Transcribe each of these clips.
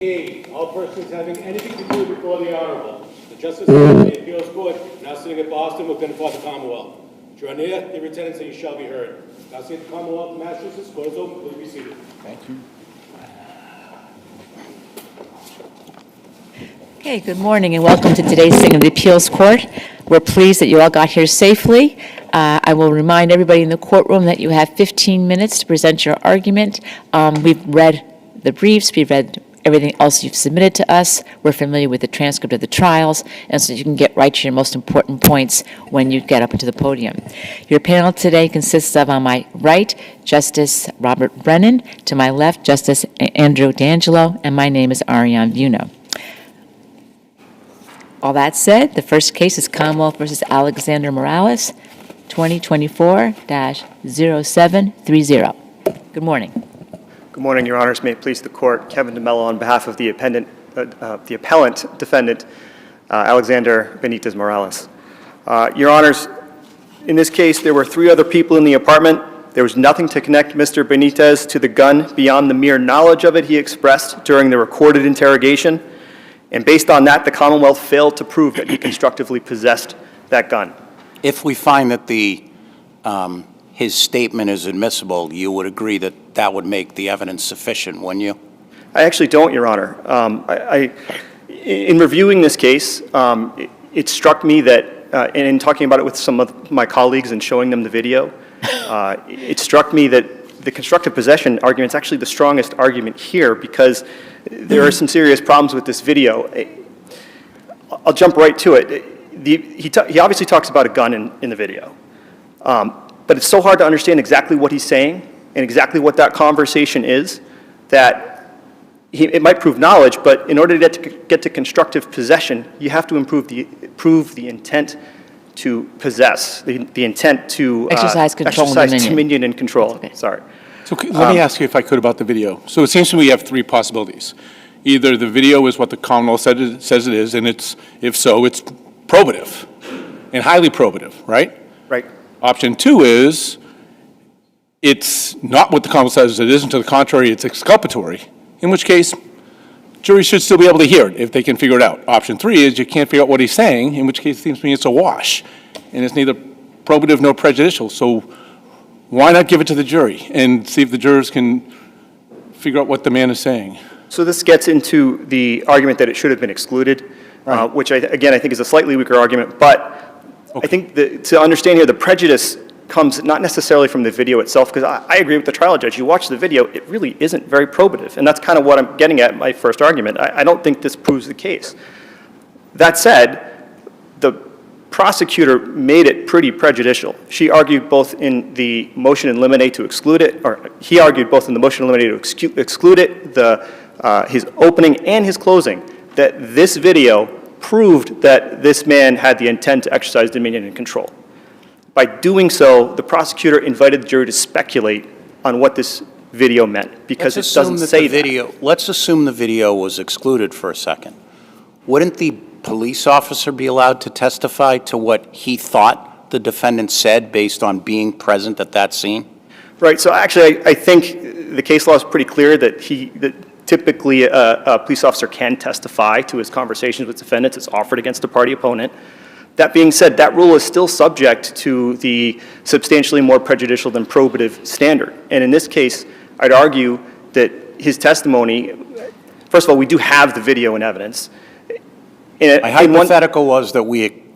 A, all persons having anything to do before the Honorable, the Justice of the Appeals Court, now sitting at Boston within for the Commonwealth. Draw near, give attendance, and you shall be heard. Now see at the Commonwealth of Massachusetts, court is open, please be seated. Thank you. Okay, good morning and welcome to today's sitting of the Appeals Court. We're pleased that you all got here safely. I will remind everybody in the courtroom that you have 15 minutes to present your argument. We've read the briefs, we've read everything else you've submitted to us. We're familiar with the transcript of the trials, and so you can get right to your most important points when you get up into the podium. Your panel today consists of, on my right, Justice Robert Brennan, to my left, Justice Andrew D'Angelo, and my name is Ariane Vuono. All that said, the first case is Commonwealth versus Alexander Morales, 2024-0730. Good morning. Good morning, Your Honors. May it please the Court. Kevin DeMello on behalf of the appellant defendant, Alexander Benitez Morales. Your Honors, in this case, there were 3 other people in the apartment. There was nothing to connect Mr. Benitez to the gun beyond the mere knowledge of it he expressed during the recorded interrogation. And based on that, the Commonwealth failed to prove that he constructively possessed that gun. If we find that his statement is admissible, you would agree that that would make the evidence sufficient, wouldn't you? I actually don't, Your Honor. In reviewing this case, it struck me that, and in talking about it with some of my colleagues and showing them the video, it struck me that the constructive possession argument is actually the strongest argument here because there are some serious problems with this video. I'll jump right to it. He obviously talks about a gun in the video, but it's so hard to understand exactly what he's saying and exactly what that conversation is that it might prove knowledge, but in order to get to constructive possession, you have to prove the intent to possess, the intent to exercise control, exercise dominion and control. Okay. Sorry. So let me ask you if I could about the video. So it seems to me we have 3 possibilities. Either the video is what the Commonwealth says it is, and if so, it's probative and highly probative, right? Right. Option 2 is it's not what the Commonwealth says it is, and to the contrary, it's exculpatory, in which case jury should still be able to hear it if they can figure it out. Option 3 is you can't figure out what he's saying, in which case it seems to me it's a wash, and it's neither probative nor prejudicial. So why not give it to the jury and see if the jurors can figure out what the man is saying? So this gets into the argument that it should have been excluded, right. Which, again, I think is a slightly weaker argument. But okay. I think to understand here, the prejudice comes not necessarily from the video itself, because I agree with the trial judge. You watch the video, it really isn't very probative. And that's kind of what I'm getting at in my first argument. I don't think this proves the case. That said, the prosecutor made it pretty prejudicial. She argued both in the motion in limine to exclude it, or he argued both in the motion in limine to exclude it, his opening and his closing, that this video proved that this man had the intent to exercise dominion and control. By doing so, the prosecutor invited the jury to speculate on what this video meant, because it doesn't say that. Let's assume the video was excluded for a second. Wouldn't the police officer be allowed to testify to what he thought the defendant said based on being present at that scene? Right. So actually, I think the case law is pretty clear that typically a police officer can testify to his conversations with defendants. It's offered against a party opponent. That being said, that rule is still subject to the substantially more prejudicial than probative standard. And in this case, I'd argue that his testimony, first of all, we do have the video in evidence. My hypothetical was that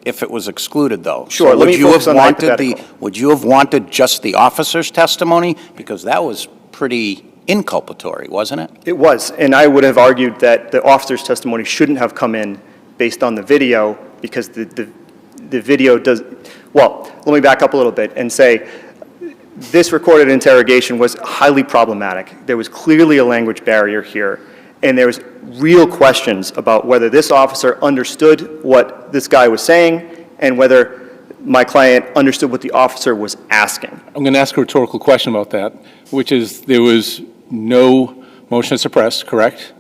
if it was excluded, though. Sure, so let me focus on the hypothetical. Would you have wanted just the officer's testimony? Because that was pretty inculpatory, wasn't it? It was, and I would have argued that the officer's testimony shouldn't have come in based on the video, because the video does, well, let me back up a little bit and say this recorded interrogation was highly problematic. There was clearly a language barrier here, and there was real questions about whether this officer understood what this guy was saying and whether my client understood what the officer was asking. I'm going to ask a rhetorical question about that, which is there was no motion to suppress, correct?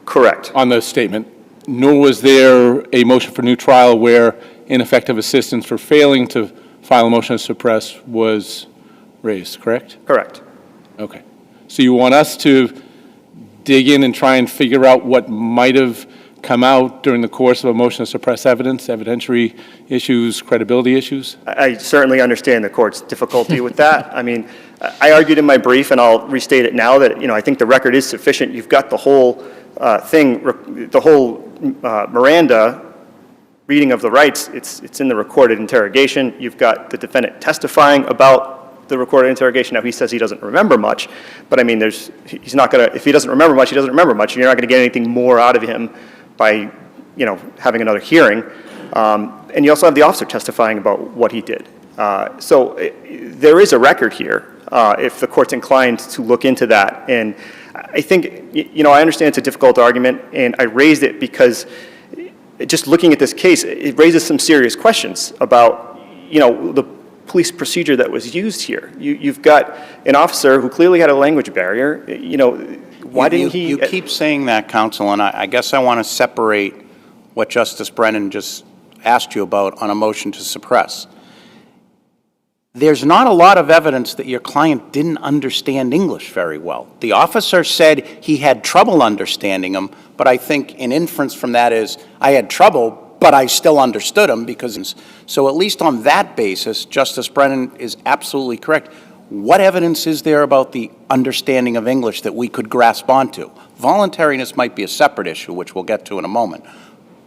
Correct. On the statement, nor was there a motion for new trial where ineffective assistance for failing to file a motion to suppress was raised, correct? Correct. Okay. So you want us to dig in and try and figure out what might have come out during the course of a motion to suppress evidence, evidentiary issues, credibility issues? I certainly understand the court's difficulty with that. I mean, I argued in my brief, and I'll restate it now, that, I think the record is sufficient. You've got the whole Miranda reading of the rights. It's in the recorded interrogation. You've got the defendant testifying about the recorded interrogation. Now, he says he doesn't remember much, but I mean, he's not going to, if he doesn't remember much, he doesn't remember much. You're not going to get anything more out of him by, having another hearing. And you also have the officer testifying about what he did. So there is a record here, if the court's inclined to look into that. And I think, I understand it's a difficult argument, and I raised it because just looking at this case, it raises some serious questions about, the police procedure that was used here. You've got an officer who clearly had a language barrier. Why didn't he? You keep saying that, counsel, and I guess I want to separate what Justice Brennan just asked you about on a motion to suppress. There's not a lot of evidence that your client didn't understand English very well. The officer said he had trouble understanding him, but I think an inference from that is, I had trouble, but I still understood him because, so at least on that basis, Justice Brennan is absolutely correct. What evidence is there about the understanding of English that we could grasp onto? Voluntariness might be a separate issue, which we'll get to in a moment.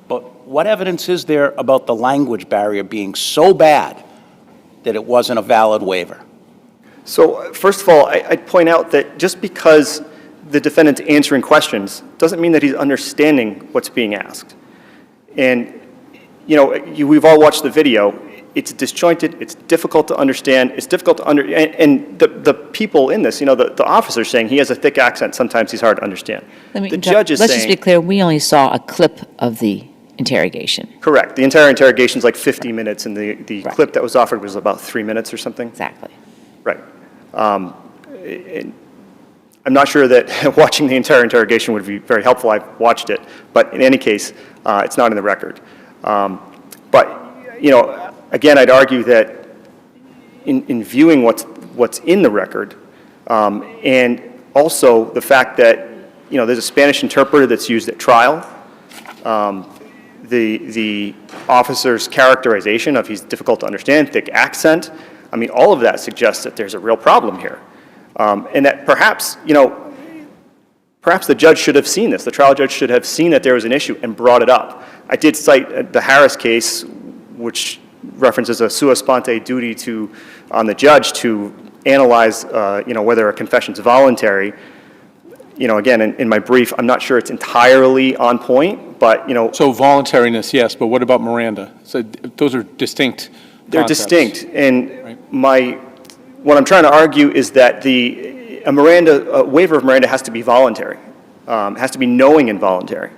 But what evidence is there about the language barrier being so bad that it wasn't a valid waiver? So first of all, I'd point out that just because the defendant's answering questions doesn't mean that he's understanding what's being asked. And, we've all watched the video. It's disjointed, it's difficult to understand, it's difficult to and the people in this, the officer's saying he has a thick accent, sometimes he's hard to understand. The judge is saying... Let's just be clear, we only saw a clip of the interrogation. Correct. The entire interrogation is like 50 minutes, and the clip that was offered was about 3 minutes or something. Exactly. Right. And I'm not sure that watching the entire interrogation would be very helpful. I've watched it, but in any case, it's not in the record. But, again, I'd argue that in viewing what's in the record, and also the fact that, there's a Spanish interpreter that's used at trial, the officer's characterization of he's difficult to understand, thick accent, I mean, all of that suggests that there's a real problem here. And that perhaps, perhaps the judge should have seen this. The trial judge should have seen that there was an issue and brought it up. I did cite the Harris case, which references a sua sponte duty on the judge to analyze, whether a confession's voluntary. Again, in my brief, I'm not sure it's entirely on point, but, So voluntariness, yes, but what about Miranda? So those are distinct they're concepts. distinct. And Right. what I'm trying to argue is that a waiver of Miranda has to be voluntary, has to be knowing and voluntary.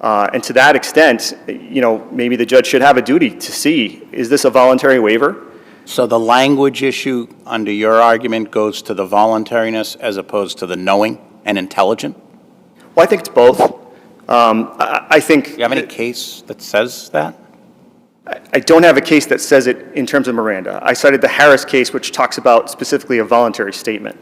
And to that extent, maybe the judge should have a duty to see, is this a voluntary waiver? So the language issue, under your argument, goes to the voluntariness as opposed to the knowing and intelligent? Well, I think it's both. I think... Do you have any case that says that? I don't have a case that says it in terms of Miranda. I cited the Harris case, which talks about specifically a voluntary statement.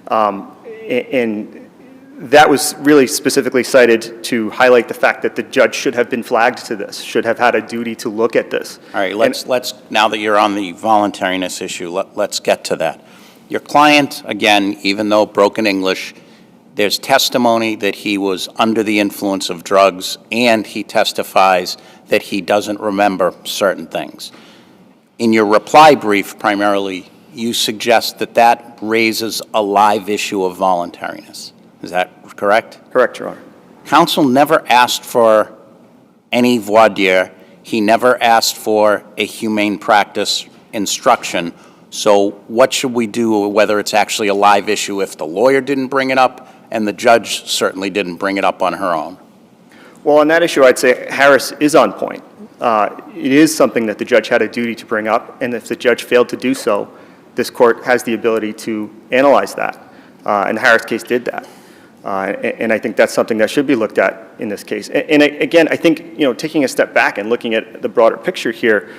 And that was really specifically cited to highlight the fact that the judge should have been flagged to this, should have had a duty to look at this. All right, let's now that you're on the voluntariness issue, let's get to that. Your client, again, even though broken English, there's testimony that he was under the influence of drugs, and he testifies that he doesn't remember certain things. In your reply brief, primarily, you suggest that that raises a live issue of voluntariness. Is that correct? Correct, Your Honor. Counsel never asked for any voir dire. He never asked for a humane practice instruction. So what should we do, whether it's actually a live issue, if the lawyer didn't bring it up and the judge certainly didn't bring it up on her own? Well, on that issue, I'd say Harris is on point. It is something that the judge had a duty to bring up, and if the judge failed to do so, this court has the ability to analyze that. And the Harris case did that. And I think that's something that should be looked at in this case. And again, I think, taking a step back and looking at the broader picture here,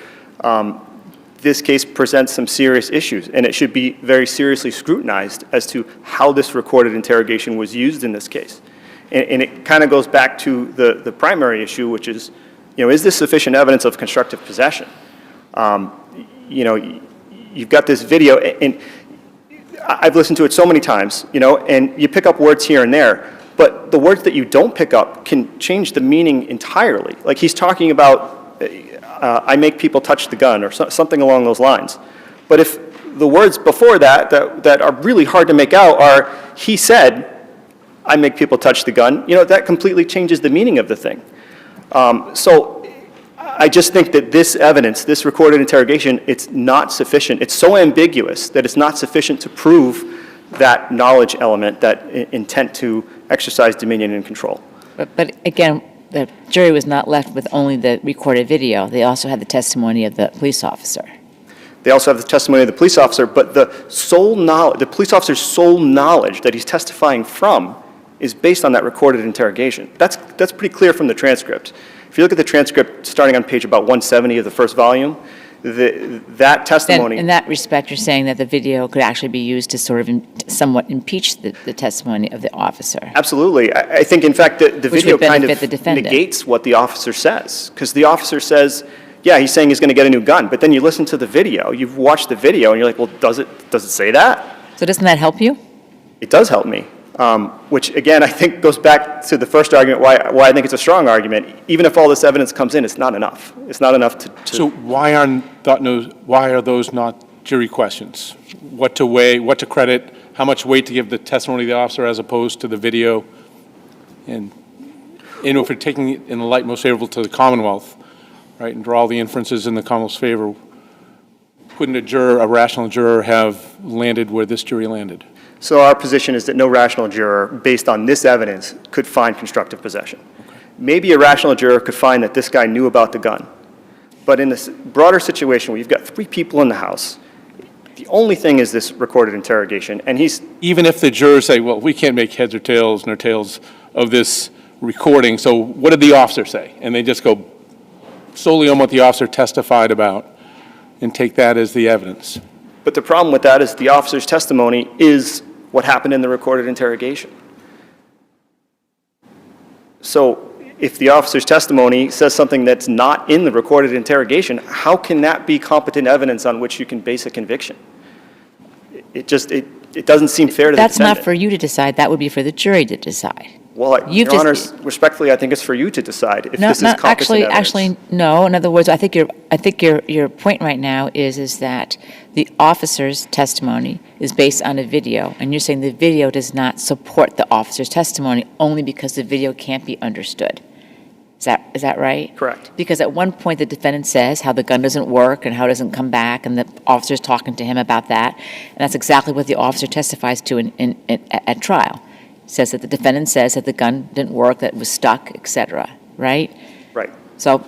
this case presents some serious issues, and it should be very seriously scrutinized as to how this recorded interrogation was used in this case. And it kind of goes back to the primary issue, which is, is this sufficient evidence of constructive possession? You've got this video, and I've listened to it so many times, and you pick up words here and there, but the words that you don't pick up can change the meaning entirely. Like he's talking about, I make people touch the gun, or something along those lines. But if the words before that are really hard to make out are, he said, I make people touch the gun, that completely changes the meaning of the thing. So I just think that this evidence, this recorded interrogation, it's not sufficient. It's so ambiguous that it's not sufficient to prove that knowledge element, that intent to exercise dominion and control. But again, the jury was not left with only the recorded video. They also had the testimony of the police officer. They also have the testimony of the police officer, but the police officer's sole knowledge that he's testifying from is based on that recorded interrogation. That's pretty clear from the transcript. If you look at the transcript starting on page about 170 of the first volume, that testimony... Then in that respect, you're saying that the video could actually be used to sort of somewhat impeach the testimony of the officer. Absolutely. I think, in fact, the video kind of the negates what the officer says, because the officer says, yeah, he's saying he's going to get a new gun, but then you listen to the video, you've watched the video, and you're like, well, does it say that? So doesn't that help you? It does help me. Which, again, I think goes back to the first argument, why I think it's a strong argument. Even if all this evidence comes in, it's not enough. It's not enough to... So why are those not jury questions? What to weigh, what to credit, how much weight to give the testimony of the officer as opposed to the video? And if we're taking it in the light most favorable to the Commonwealth, right, and draw all the inferences in the Commonwealth's favor, couldn't a rational juror have landed where this jury landed? So our position is that no rational juror, based on this evidence, could find constructive possession. Okay. Maybe a rational juror could find that this guy knew about the gun. But in this broader situation where you've got 3 people in the house, the only thing is this recorded interrogation, and he's... Even if the jurors say, well, we can't make heads or tails nor tails of this recording, so what did the officer say? And they just go solely on what the officer testified about and take that as the evidence. But the problem with that is the officer's testimony is what happened in the recorded interrogation. So if the officer's testimony says something that's not in the recorded interrogation, how can that be competent evidence on which you can base a conviction? It doesn't seem fair to the defendant. That's not for you to decide. That would be for the jury to decide. Well, Your Honors, respectfully, I think it's for you to decide if this is competent evidence. Actually, no. In other words, I think your point right now is that the officer's testimony is based on a video, and you're saying the video does not support the officer's testimony only because the video can't be understood. Is that right? Correct. Because at one point the defendant says how the gun doesn't work and how it doesn't come back, and the officer's talking to him about that, and that's exactly what the officer testifies to at trial. Says that the defendant says that the gun didn't work, that it was stuck, et cetera, right? Right. So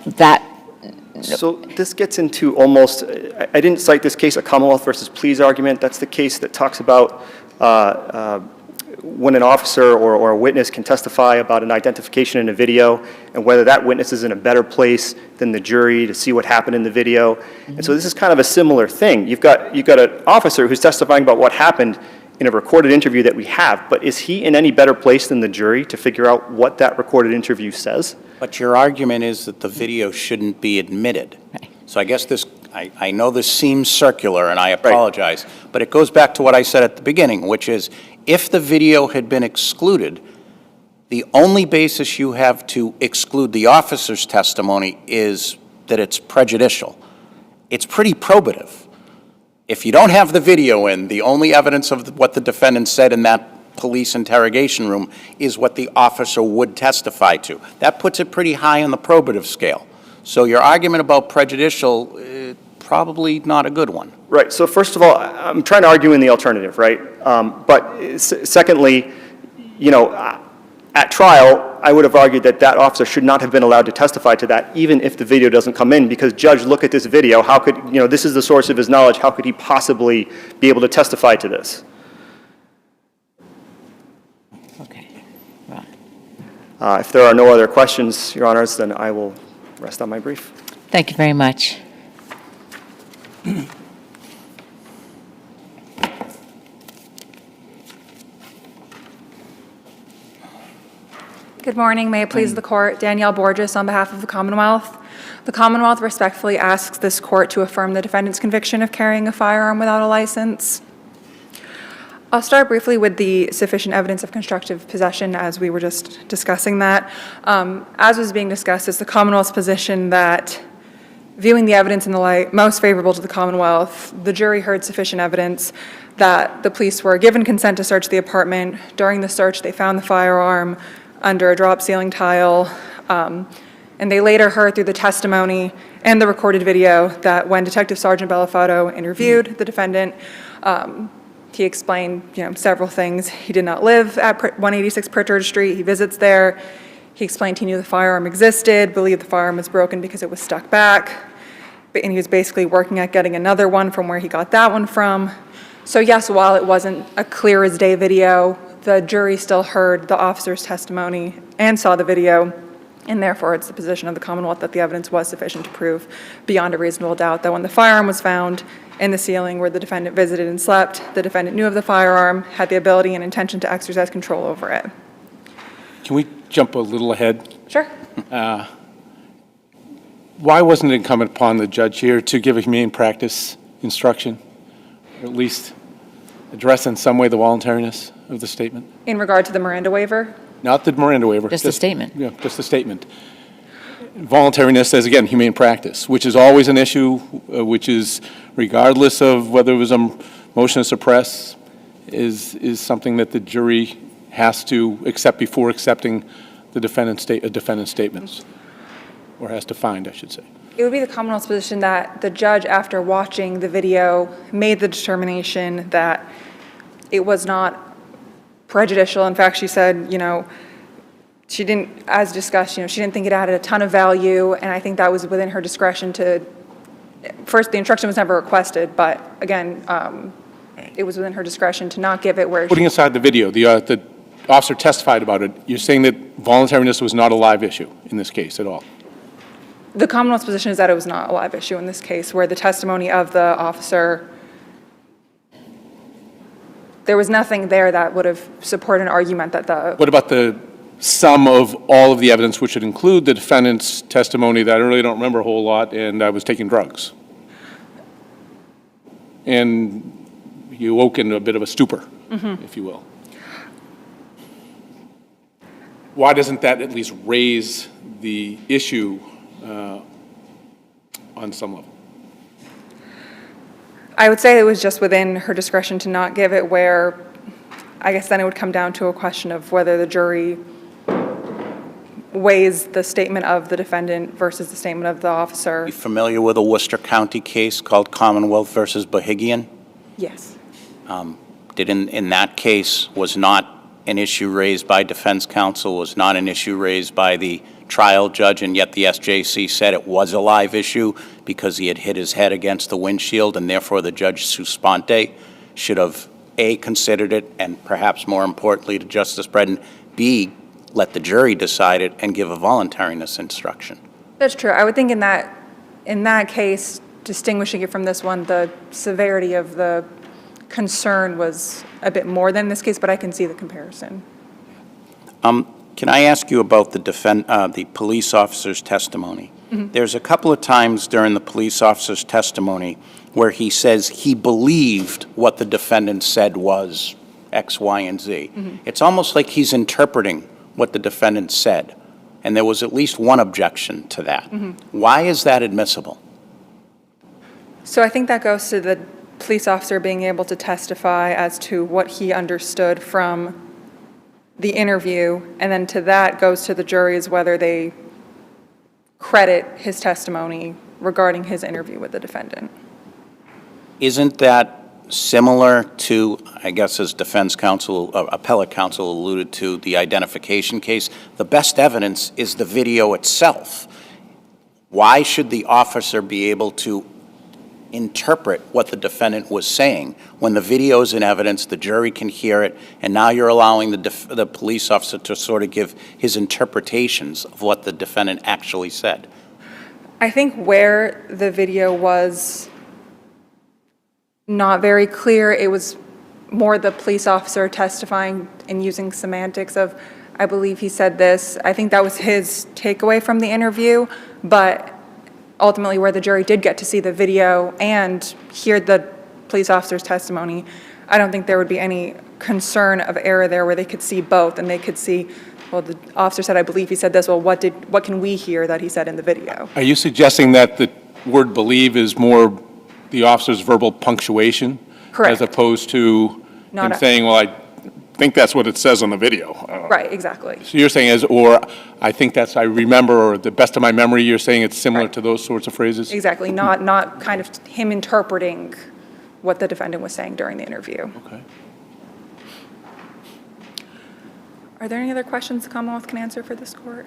this gets into almost, I didn't cite this case, a Commonwealth versus Pleas argument. That's the case that talks about when an officer or a witness can testify about an identification in a video and whether that witness is in a better place than the jury to see what happened in the video. Mm-hmm. And so this is kind of a similar thing. You've got an officer who's testifying about what happened in a recorded interview that we have, but is he in any better place than the jury to figure out what that recorded interview says? But your argument is that the video shouldn't be admitted. Right. So I guess I know this seems circular, and I apologize, but it goes back to what I said at the beginning, which is if the video had been excluded, the only basis you have to exclude the officer's testimony is that it's prejudicial. It's pretty probative. If you don't have the video in, the only evidence of what the defendant said in that police interrogation room is what the officer would testify to. That puts it pretty high on the probative scale. So your argument about prejudicial, probably not a good one. Right. So first of all, I'm trying to argue in the alternative, right? But secondly, at trial, I would have argued that that officer should not have been allowed to testify to that, even if the video doesn't come in, because judge, look at this video. How could, this is the source of his knowledge. How could he possibly be able to testify to this? Okay. Right. If there are no other questions, Your Honors, then I will rest on my brief. Thank you very much. Good morning. May it please the court. Danielle Borges on behalf of the Commonwealth. The Commonwealth respectfully asks this court to affirm the defendant's conviction of carrying a firearm without a license. I'll start briefly with the sufficient evidence of constructive possession, as we were just discussing that. As was being discussed, it's the Commonwealth's position that, viewing the evidence in the light most favorable to the Commonwealth, the jury heard sufficient evidence that the police were given consent to search the apartment. During the search, they found the firearm under a drop ceiling tile, and they later heard through the testimony and the recorded video that when Detective Sergeant Bellafato interviewed the defendant, he explained, several things. He did not live at 186 Pritchard Street. He visits there. He explained he knew the firearm existed, believed the firearm was broken because it was stuck back, and he was basically working at getting another one from where he got that one from. So yes, while it wasn't a clear as day video, the jury still heard the officer's testimony and saw the video, and therefore it's the position of the Commonwealth that the evidence was sufficient to prove beyond a reasonable doubt that when the firearm was found in the ceiling where the defendant visited and slept, the defendant knew of the firearm, had the ability and intention to exercise control over it. Can we jump a little ahead? Sure. Why wasn't it incumbent upon the judge here to give a humane practice instruction, or at least address in some way the voluntariness of the statement? In regard to the Miranda waiver? Not the Miranda waiver. Just the statement. Yeah, just the statement. Voluntariness as, again, humane practice, which is always an issue, which is, regardless of whether it was a motion to suppress, is something that the jury has to accept before accepting the defendant's statements, or has to find, I should say. It would be the Commonwealth's position that the judge, after watching the video, made the determination that it was not prejudicial. In fact, she said, she didn't, as discussed, she didn't think it added a ton of value, and I think that was within her discretion to, first, the instruction was never requested, but again, it was within her discretion to not give it where Putting aside the video, the officer testified about it. You're saying that voluntariness was not a live issue in this case at all? The Commonwealth's position is that it was not a live issue in this case, where the testimony of the officer, there was nothing there that would have supported an argument that the... What about the sum of all of the evidence, which would include the defendant's testimony that I really don't remember a whole lot, and I was taking drugs? And you woke in a bit of a stupor, if you will. Why doesn't that at least raise the issue on some level? I would say it was just within her discretion to not give it, where I guess then it would come down to a question of whether the jury weighs the statement of the defendant versus the statement of the officer. Are you familiar with a Worcester County case called Commonwealth versus Bohigian? Yes. In that case, was not an issue raised by defense counsel, was not an issue raised by the trial judge, and yet the SJC said it was a live issue because he had hit his head against the windshield, and therefore the judge sua sponte should have, A, considered it, and perhaps more importantly to Justice Brennan, B, let the jury decide it and give a voluntariness instruction. That's true. I would think in that case, distinguishing it from this one, the severity of the concern was a bit more than this case, but I can see the comparison. Can I ask you about the police officer's testimony? There's a couple of times during the police officer's testimony where he says he believed what the defendant said was X, Y, and Z. It's almost like he's interpreting what the defendant said, and there was at least one objection to that. Why is that admissible? So I think that goes to the police officer being able to testify as to what he understood from the interview, and then to that goes to the juries whether they credit his testimony regarding his interview with the defendant. Isn't that similar to, I guess as defense counsel, appellate counsel alluded to, the identification case? The best evidence is the video itself. Why should the officer be able to interpret what the defendant was saying? When the video is in evidence, the jury can hear it, and now you're allowing the police officer to sort of give his interpretations of what the defendant actually said. I think where the video was not very clear, it was more the police officer testifying and using semantics of I believe he said this. I think that was his takeaway from the interview, but ultimately where the jury did get to see the video and hear the police officer's testimony, I don't think there would be any concern of error there where they could see both and they could see, well, the officer said, I believe he said this, well, what can we hear that he said in the video? Are you suggesting that the word believe is more the officer's verbal punctuation? Correct. As opposed to Not him a- saying, well, I think that's what it says on the video? Right, exactly. So you're saying or I think that's, I remember, or the best of my memory, you're saying it's similar Right. to those sorts of phrases? Exactly, not kind of him interpreting what the defendant was saying during the interview. Okay. Are there any other questions the Commonwealth can answer for this court?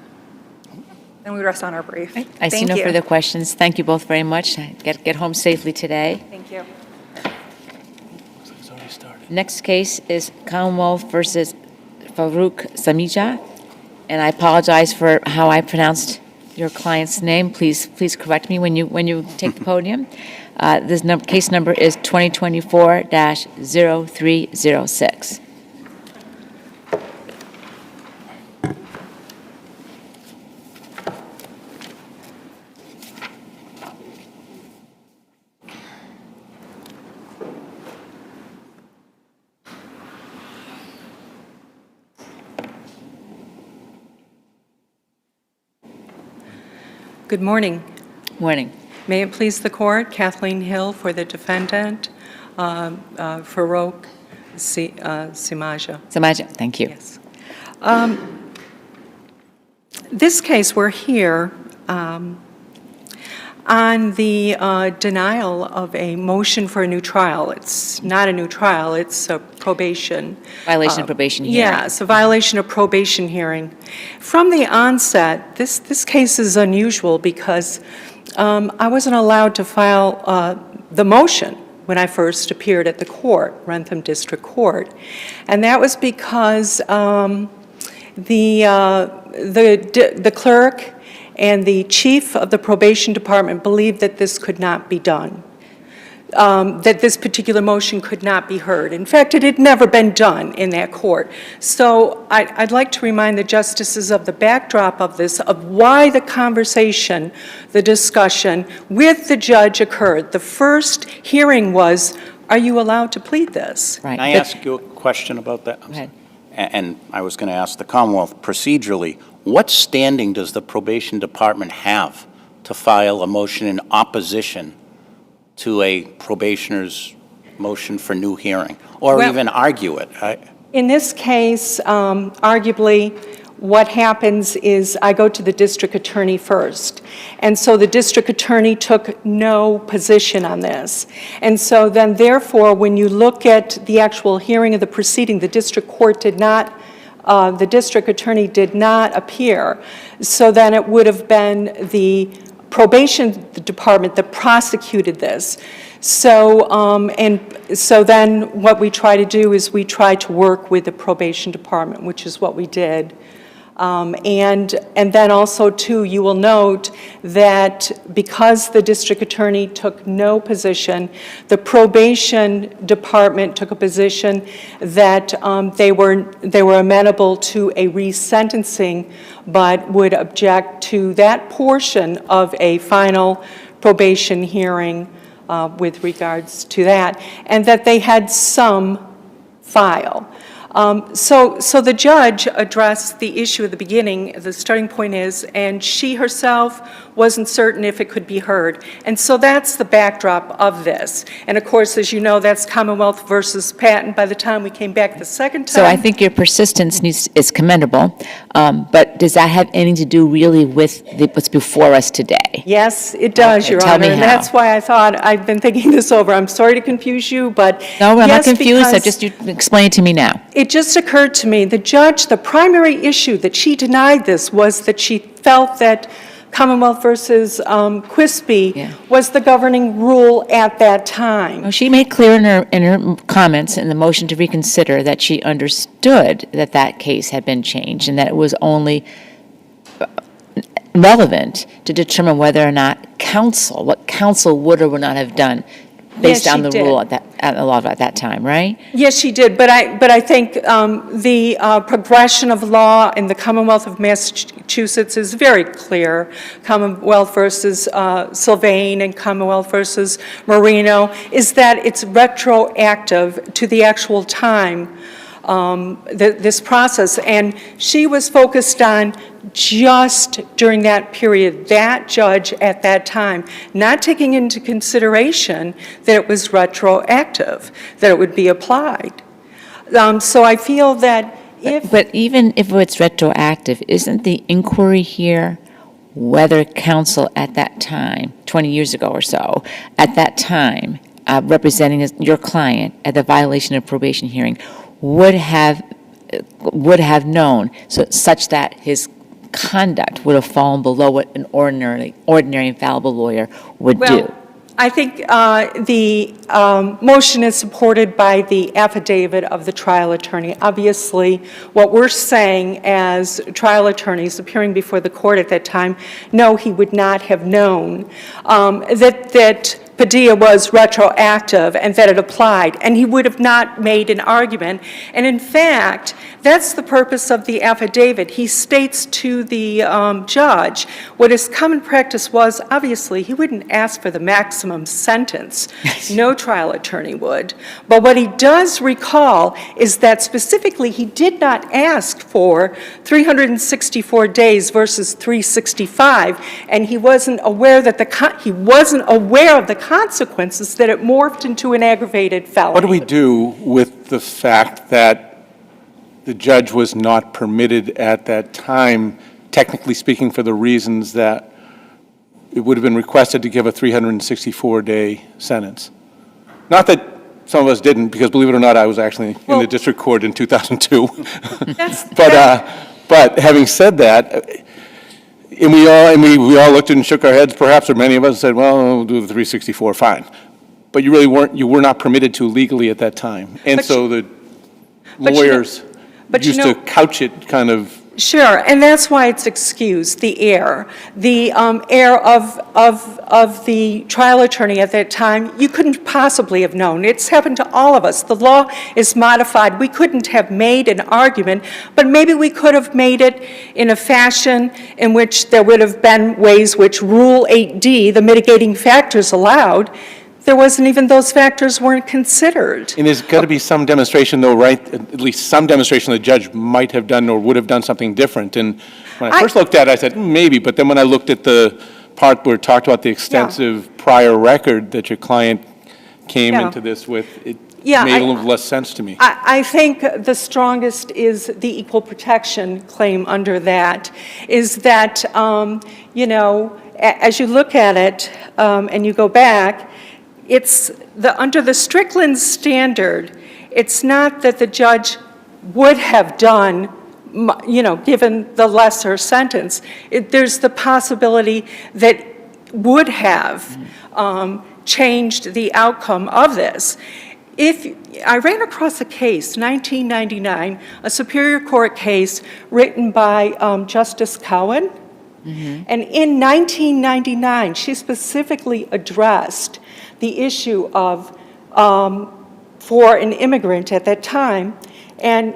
Then we rest on our brief. I see Thank no you. further questions. Thank you both very much. Get home safely today. Thank you. It's already started. Next case is Commonwealth versus FAROUQ SAMEJA, and I apologize for how I pronounced your client's name. Please correct me when you take the podium. This case number is 2024-0306. Good morning. Morning. May it please the court, Kathleen Hill for the defendant, FAROUQ SAMEJA. SAMEJA, thank you. Yes. This case, we're here on the denial of a motion for a new trial. It's not a new trial, it's a probation. Violation of probation hearing. Yeah, it's a violation of probation hearing. From the onset, this case is unusual because I wasn't allowed to file the motion when I first appeared at the court, Rentham District Court. And that was because the clerk and the chief of the probation department believed that this could not be done, that this particular motion could not be heard. In fact, it had never been done in that court. So I'd like to remind the justices of the backdrop of this, of why the conversation, the discussion with the judge occurred. The first hearing was, are you allowed to plead this? Right. Can I ask you a question about that? Go ahead. And I was going to ask the Commonwealth, procedurally, what standing does the probation department have to file a motion in opposition to a probationer's motion for new hearing, or Well- even argue it? In this case, arguably, what happens is I go to the district attorney first. And so the district attorney took no position on this. And so then therefore, when you look at the actual hearing of the proceeding, the district court did not, the district attorney did not appear. So then it would have been the probation department that prosecuted this. So, and so then what we try to do is we try to work with the probation department, which is what we did. And then also, too, you will note that because the district attorney took no position, the probation department took a position that they were amenable to a resentencing, but would object to that portion of a final probation hearing with regards to that, and that they had some file. So the judge addressed the issue at the beginning, the starting point is, and she herself wasn't certain if it could be heard. And so that's the backdrop of this. And of course, as you know, that's Commonwealth versus Patton by the time we came back the second time. So I think your persistence is commendable, but does that have anything to do really with what's before us today? Yes, it does, Okay, Your tell Honor. me And how. that's why I thought, I've been thinking this over. I'm sorry to confuse you, but No, I'm not yes, confused, because just you explain it to me now. It just occurred to me, the judge, the primary issue that she denied this was that she felt that Commonwealth versus Quispe Yeah. was the governing rule at that time. Well, she made clear in her comments in the motion to reconsider that she understood that that case had been changed and that it was only relevant to determine whether or not what counsel would or would not have done based on she the did. rule at the law at that time, right? Yes, she did, but I think the progression of law in the Commonwealth of Massachusetts is very clear. Commonwealth versus Sylvain and Commonwealth versus Marino, is that it's retroactive to the actual time, this process. And she was focused on just during that period, that judge at that time, not taking into consideration that it was retroactive, that it would be applied. So I feel that if... But even if it's retroactive, isn't the inquiry here whether counsel at that time, 20 years ago or so, at that time, representing your client at the violation of probation hearing, would have known, such that his conduct would have fallen below what an ordinary infallible lawyer would do? Well, I think the motion is supported by the affidavit of the trial attorney. Obviously, what we're saying as trial attorneys appearing before the court at that time, no, he would not have known that Padilla was retroactive and that it applied, and he would have not made an argument. And in fact, that's the purpose of the affidavit. He states to the judge what his common practice was. Obviously, he wouldn't ask for the maximum sentence. No trial attorney would. But what he does recall is that specifically he did not ask for 364 days versus 365, and he wasn't aware that of the consequences that it morphed into an aggravated felony. What do we do with the fact that the judge was not permitted at that time, technically speaking, for the reasons that it would have been requested to give a 364-day sentence? Not that some of us didn't, because believe it or not, I was actually in the district court in 2002. But having said that, and we all looked and shook our heads, perhaps, or many of us said, well, we'll do the 364, fine. But you were not permitted to legally at that time. And so the lawyers used to couch it kind of. Sure, and that's why it's excused, the error. The error of the trial attorney at that time, you couldn't possibly have known. It's happened to all of us. The law is modified. We couldn't have made an argument, but maybe we could have made it in a fashion in which there would have been ways which Rule 8D, the mitigating factors allowed. There wasn't even those factors weren't considered. And there's got to be some demonstration, though, right? At least some demonstration the judge might have done or would have done something different. And when I first looked at it, I said, maybe. But then when I looked at the part where it talked about the extensive prior record that your client came into this with, it made a little less sense to me. I think the strongest is the equal protection claim under that, is that, as you look at it and you go back, it's under the Strickland standard, it's not that the judge would have done, given the lesser sentence. There's the possibility that would have changed the outcome of this. I ran across a case, 1999, a Superior Court case written by Justice Cowan. And in 1999, she specifically addressed the issue of, for an immigrant at that time, and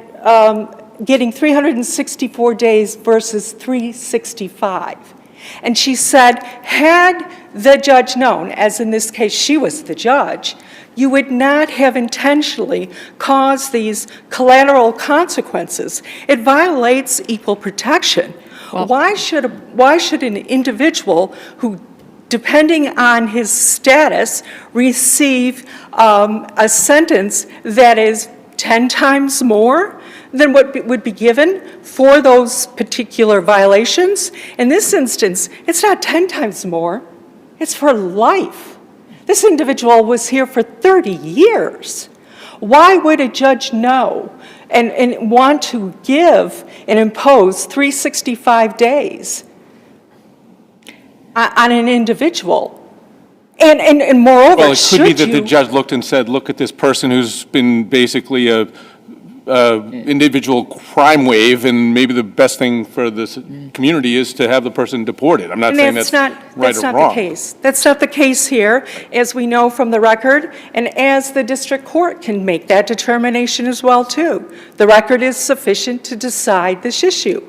getting 364 days versus 365. And she said, had the judge known, as in this case she was the judge, you would not have intentionally caused these collateral consequences. It violates equal protection. Well, why should an individual who, depending on his status, receive a sentence that is 10 times more than what would be given for those particular violations? In this instance, it's not 10 times more, it's for life. This individual was here for 30 years. Why would a judge know and want to give and impose 365 days on an individual? And moreover, well, it could be that the judge looked and said, look at this person who's been basically a individual crime wave, and maybe the best thing for this community is to have the person deported. I'm not saying that's right or wrong. That's not the case. That's not the case here, as we know from the record, and as the district court can make that determination as well, too. The record is sufficient to decide this issue.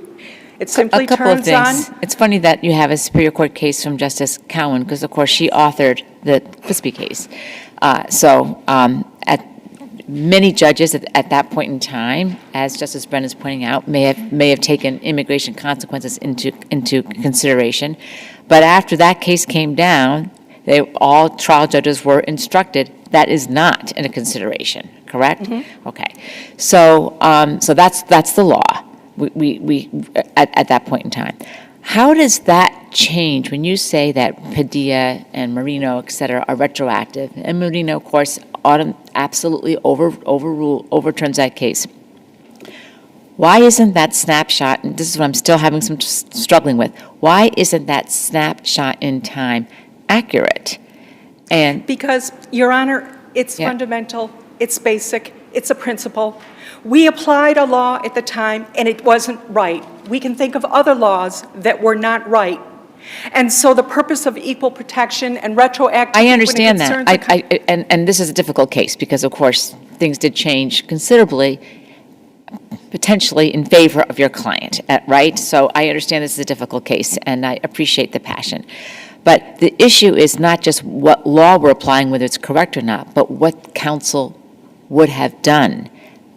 It simply A couple of turns on. things. It's funny that you have a Superior Court case from Justice Cowan, because of course she authored the Crispy case. Many judges at that point in time, as Justice Brennan is pointing out, may have taken immigration consequences into consideration. But after that case came down, all trial judges were instructed that is not in a consideration, correct? Mm-hmm. Okay. So that's the law. We at that point in time. How does that change when you say that Padilla and Marino, et cetera, are retroactive? And Marino, of course, absolutely overturns that case. Why isn't that snapshot, and this is what I'm still having some struggling with, why isn't that snapshot in time accurate? And Because, Your Honor, it's fundamental, it's basic, it's a principle. We applied a law at the time, and it wasn't right. We can think of other laws that were not right. And so the purpose of equal protection and retroactivity. I understand that. And this is a difficult case because, of course, things did change considerably, potentially in favor of your client, right? So I understand this is a difficult case, and I appreciate the passion. But the issue is not just what law we're applying, whether it's correct or not, but what counsel would have done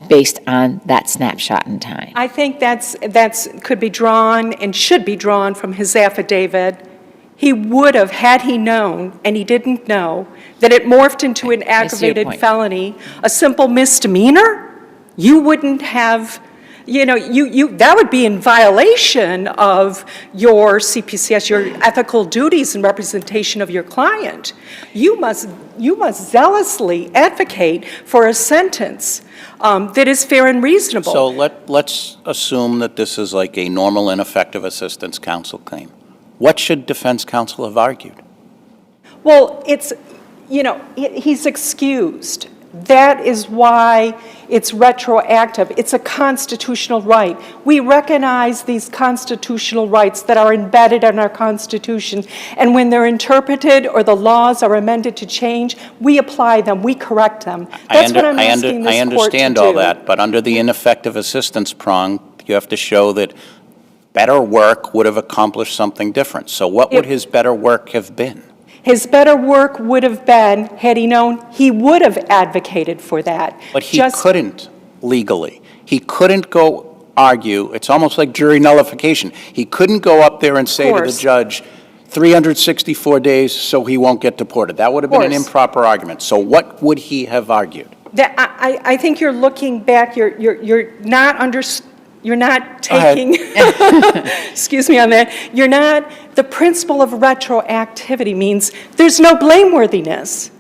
based on that snapshot in time. I think that's could be drawn and should be drawn from his affidavit. He would have, had he known, and he didn't know, that it morphed into an aggravated felony, a simple misdemeanor, you wouldn't have, that would be in violation of your CPCS, your ethical duties and representation of your client. You must zealously advocate for a sentence that is fair and reasonable. So let's assume that this is like a normal ineffective assistance counsel claim. What should defense counsel have argued? Well, he's excused. That is why it's retroactive. It's a constitutional right. We recognize these constitutional rights that are embedded in our Constitution, and when they're interpreted or the laws are amended to change, we apply them, we correct them. That's what I'm asking this court to do. I understand all that, but under the ineffective assistance prong, you have to show that better work would have accomplished something different. So what would his better work have been? His better work would have been, had he known, he would have advocated for that. But he couldn't legally. He couldn't go argue, it's almost like jury nullification. He couldn't go up there and say to the judge, 364 days so he won't get deported. That would have been an improper argument. So what would he have argued? I think you're looking back, you're not taking, excuse me on that, the principle of retroactivity means there's no blameworthiness.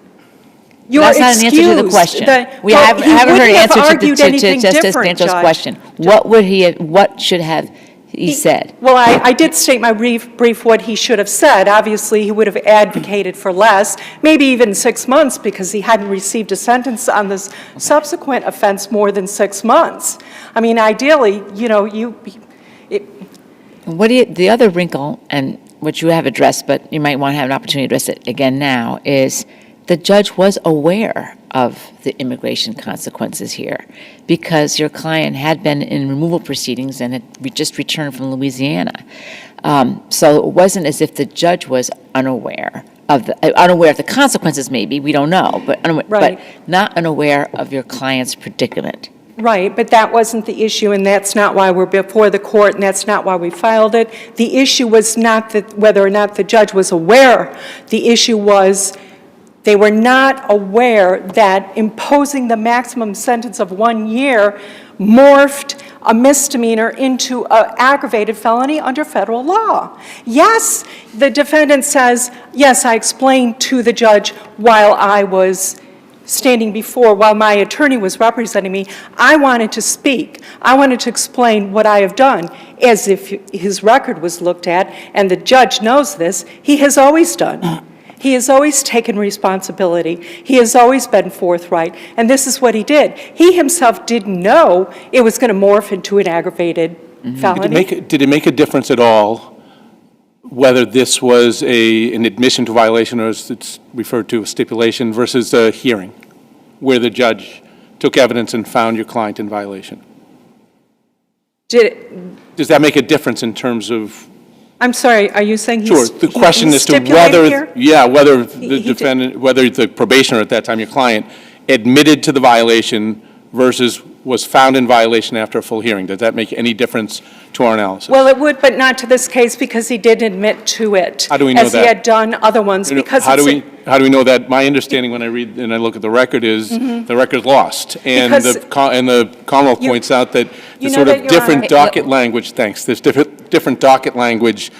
That's not an answer to the question. We haven't heard an answer to Justice Sancho's question. What should have he said? Well, I did state my brief what he should have said. Obviously, he would have advocated for less, maybe even 6 months, because he hadn't received a sentence on this subsequent offense more than 6 months. I mean, ideally, the other wrinkle, and which you have addressed, but you might want to have an opportunity to address it again now, is the judge was aware of the immigration consequences here because your client had been in removal proceedings and had just returned from Louisiana. So it wasn't as if the judge was unaware of the consequences, maybe, we don't know, but not unaware of your client's predicament. Right, but that wasn't the issue, and that's not why we're before the court, and that's not why we filed it. The issue was not whether or not the judge was aware. The issue was they were not aware that imposing the maximum sentence of 1 year morphed a misdemeanor into an aggravated felony under federal law. Yes, the defendant says, yes, I explained to the judge while I was while my attorney was representing me, I wanted to speak. I wanted to explain what I have done, as if his record was looked at, and the judge knows this, he has always done. He has always taken responsibility. He has always been forthright, and this is what he did. He himself didn't know it was going to morph into an aggravated felony. Did it make a difference at all whether this was an admission to violation, or as it's referred to, a stipulation, versus a hearing, where the judge took evidence and found your client in violation? Does that make a difference in terms of? I'm sorry, are you saying Sure, the question as to whether, whether the defendant, whether the probationer at that time, your client, admitted to the violation versus was found in violation after a full hearing? Does that make any difference to our analysis? Well, it would, but not to this case, because he did admit to it. How do we know as that? he had done other ones, because how do it's we know that? My understanding when I read and I look at the record is the record's lost. And Because the Commonwealth points out that the you know sort that, of Your different Honor- docket language, thanks, there's different docket language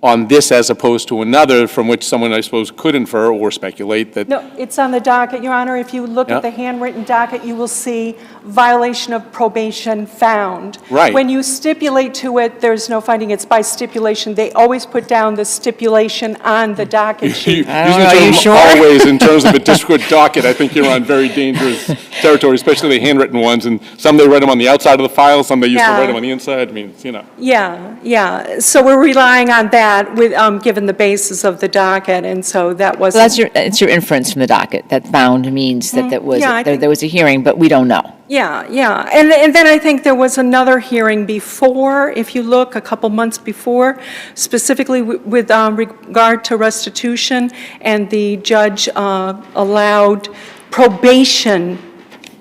on this as opposed to another, from which someone, I suppose, could infer or speculate that. No, it's on the docket, Your Honor. If you look Yeah. at the handwritten docket, you will see violation of probation found. Right. When you stipulate to it, there's no finding. It's by stipulation. They always put down the stipulation on the docket sheet. Using the term always in terms of a district docket, I think you're on very dangerous territory, especially the handwritten ones. And some they write them on the outside of the file, some they used to Yeah. write them on the inside. I mean, you know. Yeah. So we're relying on that with, given the basis of the docket, and so that was. So it's your inference from the docket, that found means that Yeah, I think- there was a hearing, but we don't know. Yeah. And then I think there was another hearing before, if you look, a couple months before, specifically with regard to restitution, and the judge allowed probation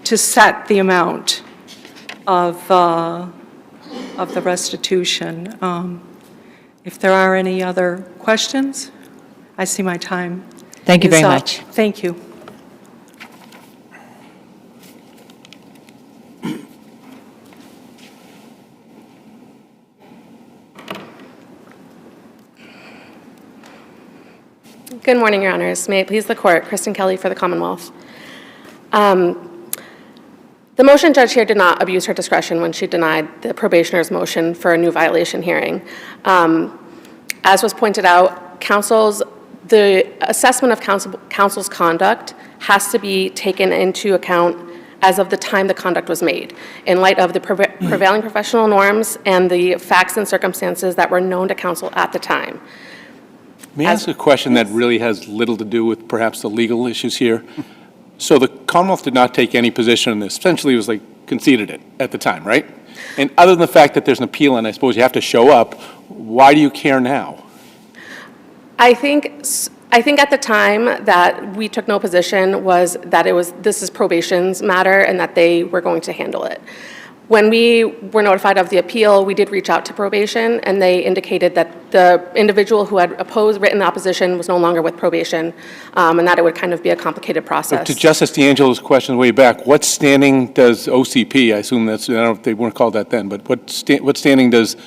to set the amount of the restitution. If there are any other questions, I see my time. Thank you is very up. much. Thank you. Good morning, Your Honors. May it please the Court, Kristen Kelly for the Commonwealth. The motion judge here did not abuse her discretion when she denied the probationer's motion for a new violation hearing. As was pointed out, the assessment of counsel's conduct has to be taken into account as of the time the conduct was made, in light of the prevailing professional norms and the facts and circumstances that were known to counsel at the time. May I ask a question that really has little to do with perhaps the legal issues here? So the Commonwealth did not take any position on this. Essentially, it was like conceded it at the time, right? And other than the fact that there's an appeal and I suppose you have to show up, why do you care now? I think at the time that we took no position was that this is probation's matter and that they were going to handle it. When we were notified of the appeal, we did reach out to probation, and they indicated that the individual who had written opposition was no longer with probation, and that it would kind of be a complicated process. To Justice D'Angelo's question way back, what standing does OCP, I assume that's, I don't know if they weren't called that then, but what standing does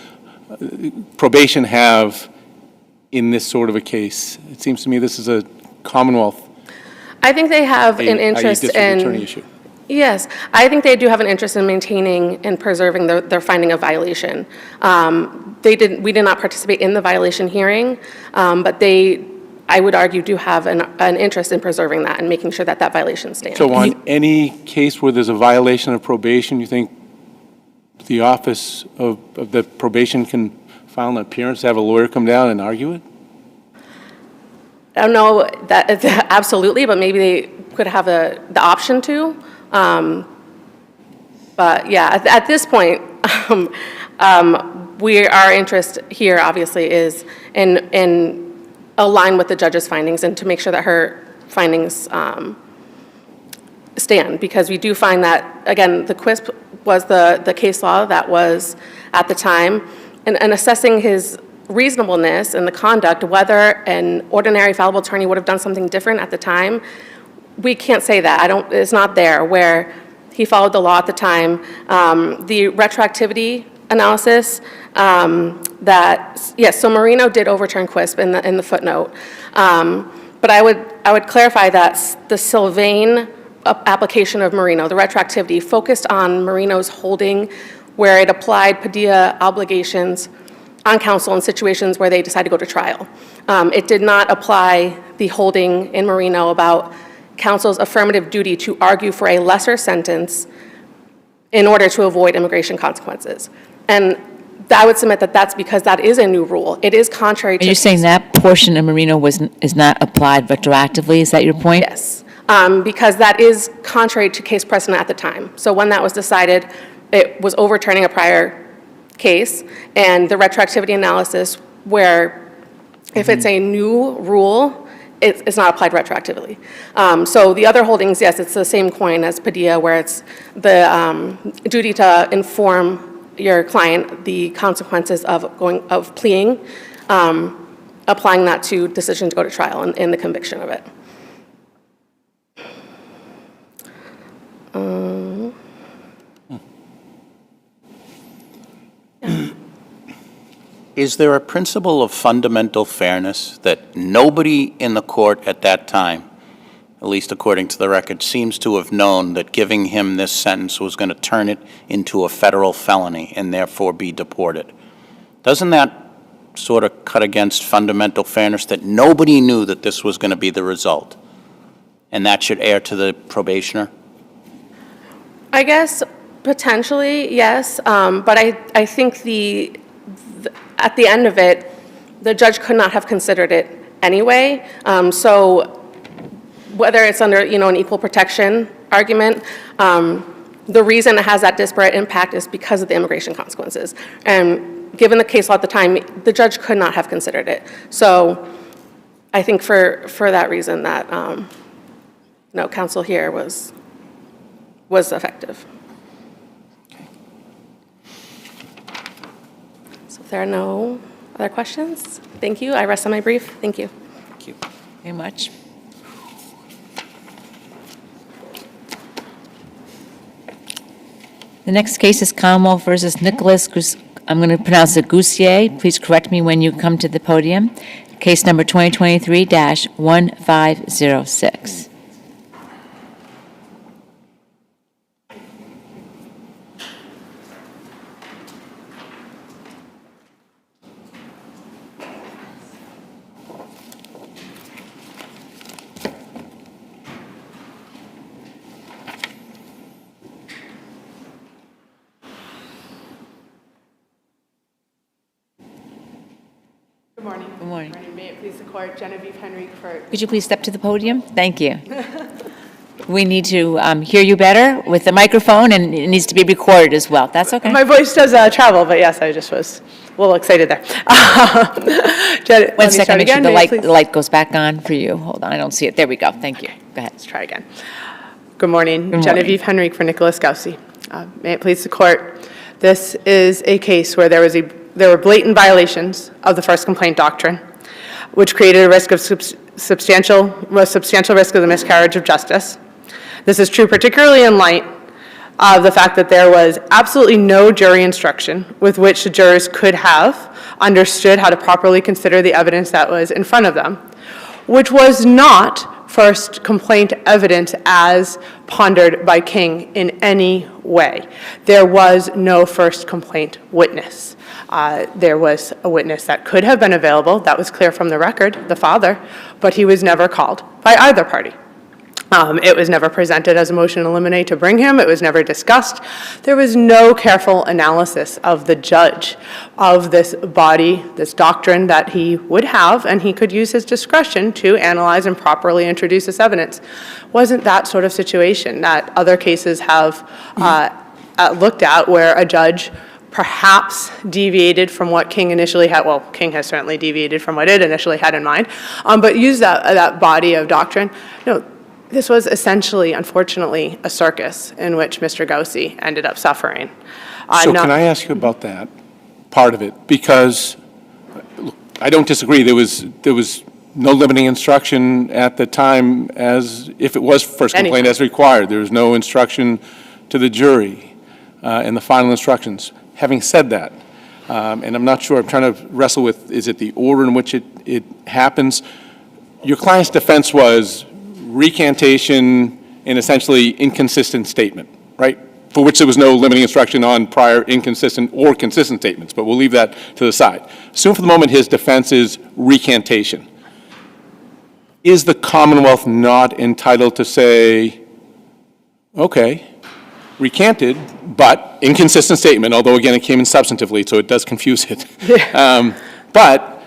probation have in this sort of a case? It seems to me this is a Commonwealth. I think they have an interest district attorney issue. Yes, I think they do have an interest in maintaining and preserving their finding of violation. We did not participate in the violation hearing, but I would argue, do have an interest in preserving that and making sure that violation stands. So on any case where there's a violation of probation, you think the office of the probation can file an appearance, have a lawyer come down and argue it? I don't know that absolutely, but maybe they could have the option to. But yeah, at this point, our interest here obviously is in align with the judge's findings and to make sure that her findings stand, because we do find that, again, the QUISP was the case law that was at the time, and assessing his reasonableness and the conduct, whether an ordinary fallible attorney would have done something different at the time, we can't say that. It's not there where he followed the law at the time. The retroactivity analysis, yes, so Marino did overturn QUISP in the footnote. But I would clarify that the Sylvain application of Marino, the retroactivity, focused on Marino's holding where it applied Padilla obligations on counsel in situations where they decide to go to trial. It did not apply the holding in Marino about counsel's affirmative duty to argue for a lesser sentence in order to avoid immigration consequences. And I would submit that that's because that is a new rule. It is contrary to... Are you saying that portion of Marino is not applied retroactively? Is that your point? Yes, because that is contrary to case precedent at the time. So when that was decided, it was overturning a prior case, and the retroactivity analysis where if it's a new rule, it's not applied retroactively. So the other holdings, yes, it's the same coin as Padilla, where it's the duty to inform your client the consequences of pleading, applying that to decision to go to trial and the conviction of it. Is there a principle of fundamental fairness that nobody in the court at that time, at least according to the record, seems to have known that giving him this sentence was going to turn it into a federal felony and therefore be deported? Doesn't that sort of cut against fundamental fairness, that nobody knew that this was going to be the result? And that should err to the probationer? I guess potentially, yes, but I think at the end of it, the judge could not have considered it anyway. So whether it's under, an equal protection argument, the reason it has that disparate impact is because of the immigration consequences. And given the case law at the time, the judge could not have considered it. So I think for that reason that, counsel here was effective. So if there are no other questions, thank you. I rest on my brief. Thank you. Thank you. Very much. The next case is Commonwealth versus Nicholas, I'm going to pronounce it GOUSIE. Please correct me when you come to the podium. Case number 2023-1506. Good morning. Good morning. May it please the court, Genevieve Henrique for... Could you please step to the podium? Thank you. We need to hear you better with the microphone, and it needs to be recorded as well. That's okay. My voice does travel, but yes, I just was a little excited there. One second, make sure the light goes back on for you. Hold on, I don't see it. There we go. Thank you. Go ahead. Let's try again. Good morning. Good morning. Genevieve Henrique for Nicholas GOUSIE. May it please the court, this is a case where there were blatant violations of the first complaint doctrine, which created a risk of substantial risk of the miscarriage of justice. This is true particularly in light of the fact that there was absolutely no jury instruction with which the jurors could have understood how to properly consider the evidence that was in front of them, which was not first complaint evidence as pondered by King in any way. There was no first complaint witness. There was a witness that could have been available, that was clear from the record, the father, but he was never called by either party. It was never presented as a motion to eliminate to bring him. It was never discussed. There was no careful analysis of the judge of this body, this doctrine that he would have, and he could use his discretion to analyze and properly introduce this evidence. Wasn't that sort of situation that other cases have looked at, where a judge perhaps deviated from what King initially had, well, King has certainly deviated from what it initially had in mind, but used that body of doctrine. No, this was essentially, unfortunately, a circus in which Mr. GOUSIE ended up suffering. So can I ask you about that part of it? Because look, I don't disagree. There was no limiting instruction at the time as if it was first complaint as required. There was no instruction to the jury in the final instructions. Having said that, and I'm not sure, I'm trying to wrestle with, is it the order in which it happens? Your client's defense was recantation and essentially inconsistent statement, right? for which there was no limiting instruction on prior inconsistent or consistent statements, but we'll leave that to the side. Assume for the moment his defense is recantation. Is the Commonwealth not entitled to say, okay, recanted, but inconsistent statement, although again, it came in substantively, so it does confuse it. But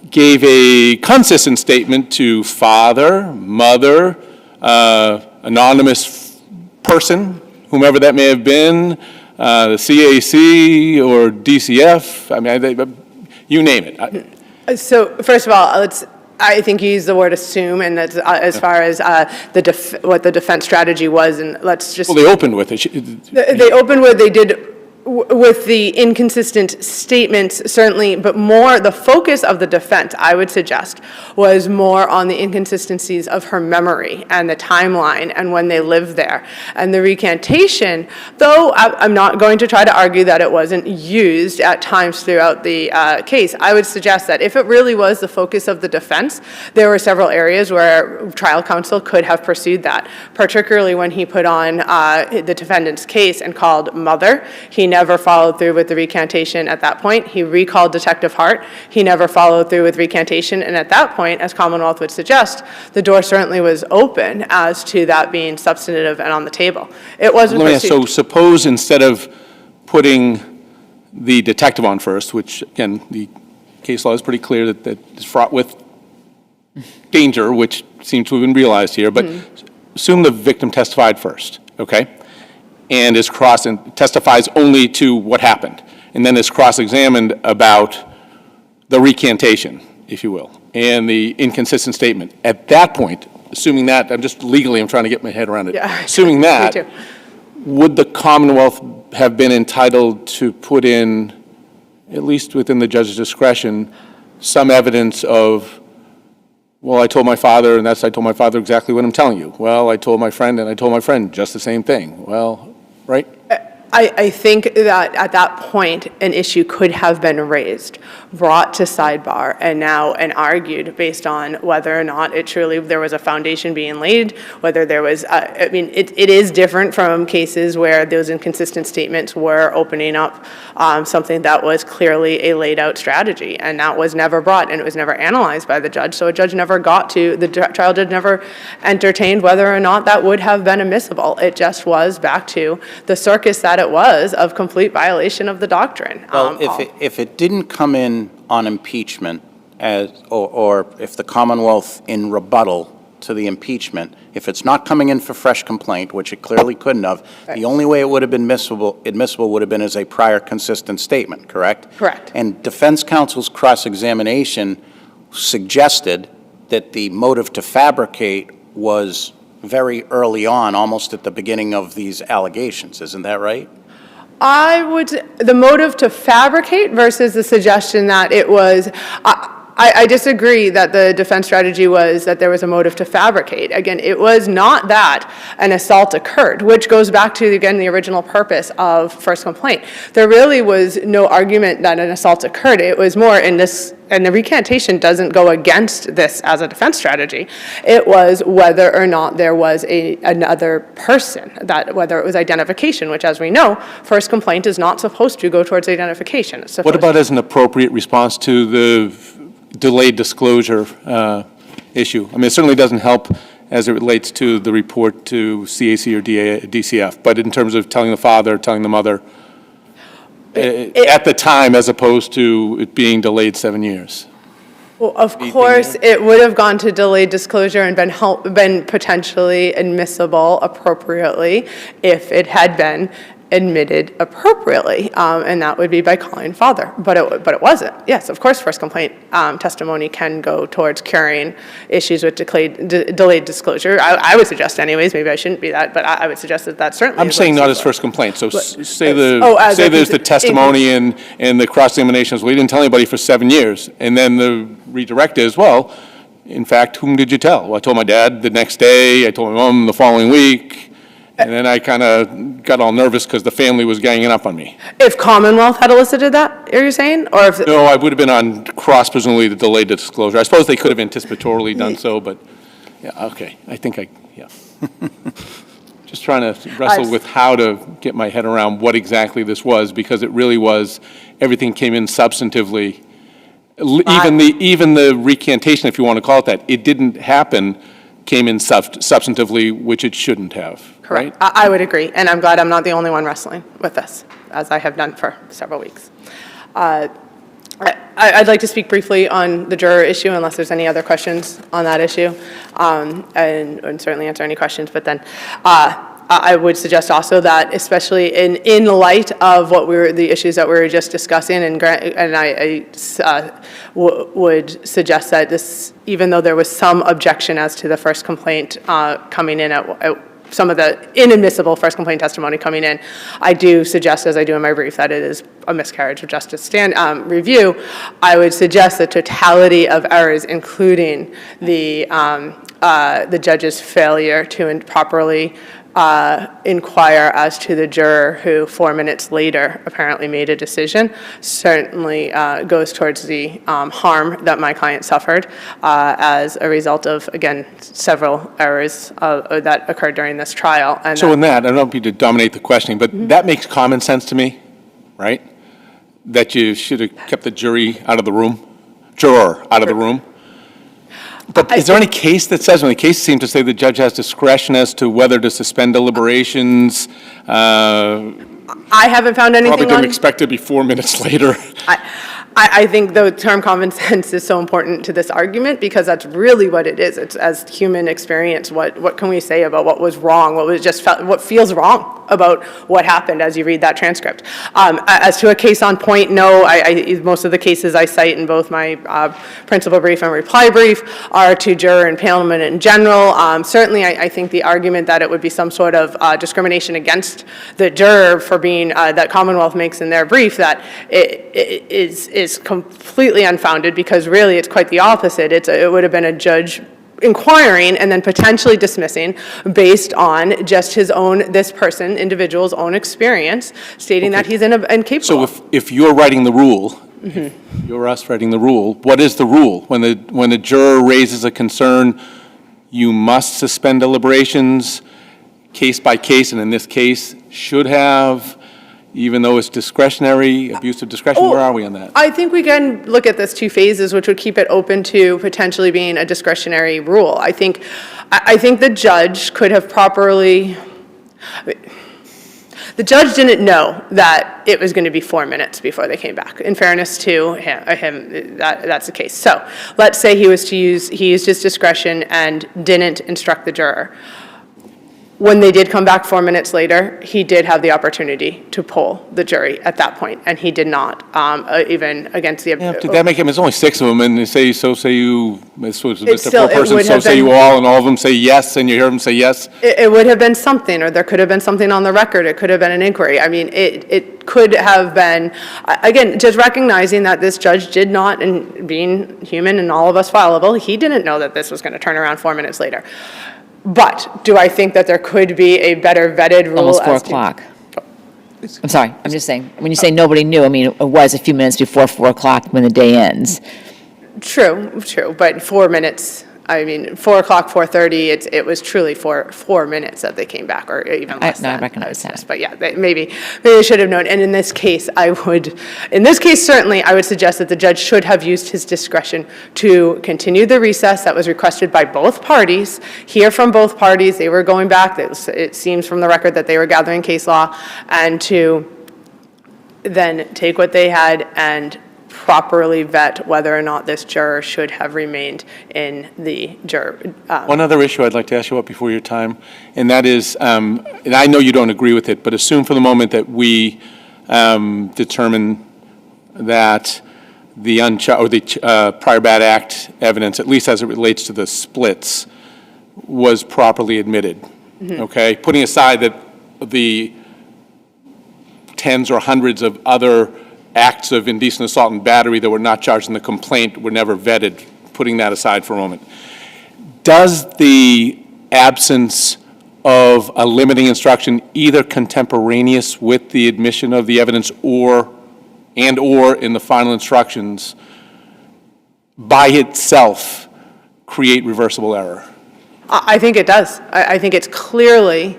gave a consistent statement to father, mother, anonymous person, whomever that may have been, the CAC or DCF, I mean, you name it. So first of all, I think you used the word assume, and that's as far as what the defense strategy was, and let's just. Well, they opened with it. They opened with, they did with the inconsistent statements, certainly, but more, the focus of the defense, I would suggest, was more on the inconsistencies of her memory and the timeline and when they lived there. And the recantation, though I'm not going to try to argue that it wasn't used at times throughout the case, I would suggest that if it really was the focus of the defense, there were several areas where trial counsel could have pursued that, particularly when he put on the defendant's case and called mother. He never followed through with the recantation at that point. He recalled Detective Hart. He never followed through with recantation. And at that point, as Commonwealth would suggest, the door certainly was open as to that being substantive and on the table. It wasn't pursued. So suppose instead of putting the detective on first, which again, the case law is pretty clear that it's fraught with danger, which seems to have been realized here, but assume the victim testified first, okay? And is testifies only to what happened, and then is cross-examined about the recantation, if you will, and the inconsistent statement. At that point, assuming that, I'm trying to get my head around it. Yeah. Assuming that, Me too. would the Commonwealth have been entitled to put in, at least within the judge's discretion, some evidence of, well, I told my father, and I told my father exactly what I'm telling you. Well, I told my friend, and I told my friend just the same thing. Well, right? I think that at that point, an issue could have been raised, brought to sidebar, and argued based on whether or not there was a foundation being laid, whether there was, it is different from cases where those inconsistent statements were opening up something that was clearly a laid out strategy, and that was never brought, and it was never analyzed by the judge, so the trial judge never entertained whether or not that would have been admissible. It just was back to the circus that it was of complete violation of the doctrine. Well, if it didn't come in on impeachment, or if the Commonwealth in rebuttal to the impeachment, if it's not coming in for fresh complaint, which it clearly couldn't have, the only way it would have been admissible would have been as a prior consistent statement, correct? Correct. And defense counsel's cross-examination suggested that the motive to fabricate was very early on, almost at the beginning of these allegations. Isn't that right? The motive to fabricate versus the suggestion that it was, I disagree that the defense strategy was that there was a motive to fabricate. Again, it was not that an assault occurred, which goes back to, again, the original purpose of first complaint. There really was no argument that an assault occurred. It was more in this, and the recantation doesn't go against this as a defense strategy. It was whether or not there was another person, whether it was identification, which, as we know, first complaint is not supposed to go towards identification. It's What about as an appropriate response to the delayed disclosure issue? I mean, it certainly doesn't help as it relates to the report to CAC or DCF, but in terms of telling the father, telling the mother, at the time, as opposed to it being delayed 7 years. Well, of course, it would have gone to delayed disclosure and been potentially admissible appropriately if it had been admitted appropriately, and that would be by calling father, but it wasn't. Yes, of course, first complaint testimony can go towards curing issues with delayed disclosure. I would suggest anyways, maybe I shouldn't be that, but I would suggest that certainly. I'm saying not as first complaint, so say there's the testimony and the cross-examinations, well, you didn't tell anybody for 7 years, and then the redirect is, well, in fact, whom did you tell? Well, I told my dad the next day, I told my mom the following week, and then I kind of got all nervous because the family was ganging up on me. If Commonwealth had elicited that, are you saying? Or if No, I would have been on cross, presumably, the delayed disclosure. I suppose they could have anticipatorily done so, but, yeah, okay. I think yeah. just trying to wrestle with how to get my head around what exactly this was, because it really was, everything came in substantively. Even the recantation, if you want to call it that, it didn't happen, came in substantively, which it shouldn't have, right? Correct. I would agree, and I'm glad I'm not the only one wrestling with this, as I have done for several weeks. I'd like to speak briefly on the juror issue, unless there's any other questions on that issue, and certainly answer any questions. But then I would suggest also that, especially in light of the issues that we were just discussing, and I would suggest that this, even though there was some objection as to the first complaint coming in at some of the inadmissible first complaint testimony coming in, I do suggest, as I do in my brief, that it is a miscarriage of justice review. I would suggest the totality of errors, including the judge's failure to properly inquire as to the juror who 4 minutes later apparently made a decision, certainly goes towards the harm that my client suffered as a result of, again, several errors that occurred during this trial. And so in that, I don't want you to dominate the questioning, but that makes common sense to me, right? That you should have kept the juror out of the room. But is there any case that says, when the case seems to say the judge has discretion as to whether to suspend deliberations? I haven't found anything Probably didn't expect it to be 4 minutes later. I think the term common sense is so important to this argument, because that's really what it is. It's as human experience. What can we say about what was wrong? What feels wrong about what happened as you read that transcript? As to a case on point, no. Most of the cases I cite in both my principal brief and reply brief are to juror impalement in general. Certainly, I think the argument that it would be some sort of discrimination against the juror for being that Commonwealth makes in their brief, that it is completely unfounded, because really it's quite the opposite. It would have been a judge inquiring and then potentially dismissing based on just this individual's own experience, stating that he's incapable. So if you're writing the rule, you're us writing the rule, what is the rule? When a juror raises a concern, you must suspend deliberations case by case, and in this case, should have, even though it's discretionary, abuse of discretion? Where are we on that? I think we can look at this two phases, which would keep it open to potentially being a discretionary rule. I think the judge could have properly. The judge didn't know that it was going to be 4 minutes before they came back. In fairness to him, that's the case. So let's say he used his discretion and didn't instruct the juror. When they did come back 4 minutes later, he did have the opportunity to poll the jury at that point, and he did not, even against the. Yeah, did that make him? There's only 6 of them, and they say, so say you. This was a still, person, so say you all, and all of them say yes, and you hear them say yes. It would have been something, or there could have been something on the record. It could have been an inquiry. I mean, it could have been, again, just recognizing that this judge did not, and being human and all of us fallible, he didn't know that this was going to turn around 4 minutes later. But do I think that there could be a better vetted rule? Almost 4 o'clock. I'm sorry, I'm just saying, when you say nobody knew, I mean, it was a few minutes before 4 o'clock when the day ends. True, but 4 minutes, I mean, 4 o'clock, 4:30, it was truly 4 minutes that they came back, or even less than. I recognize that. But yeah, maybe they should have known. And in this case, certainly, I would suggest that the judge should have used his discretion to continue the recess that was requested by both parties, hear from both parties. They were going back, it seems from the record that they were gathering case law, and to then take what they had and properly vet whether or not this juror should have remained in the juror. One other issue I'd like to ask you about before your time, and that is, and I know you don't agree with it, but assume for the moment that we determine that the prior bad act evidence, at least as it relates to the splits, was properly admitted. Okay, putting aside that the tens or hundreds of other acts of indecent assault and battery that were not charged in the complaint were never vetted, putting that aside for a moment. Does the absence of a limiting instruction, either contemporaneous with the admission of the evidence or in the final instructions, by itself create reversible error? I think it does. I think it's clearly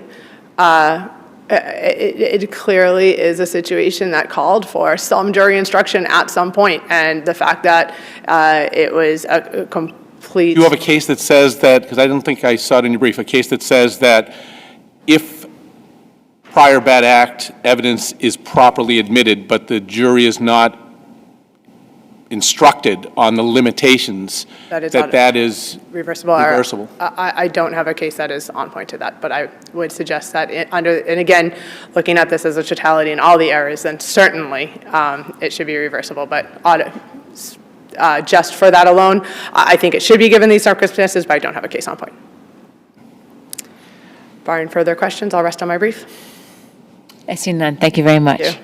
It clearly is a situation that called for some jury instruction at some point, and the fact that it was a complete. You have a case that says that, because I don't think I saw it in your brief, a case that says that if prior bad act evidence is properly admitted, but the jury is not instructed on the limitations, that is reversible. reversible. I don't have a case that is on point to that, but I would suggest that and again, looking at this as a totality and all the errors, then certainly it should be reversible, but just for that alone, I think it should be given these circumstances, but I don't have a case on point. Barring further questions, I'll rest on my brief. I see none. Thank you very much. Thank you.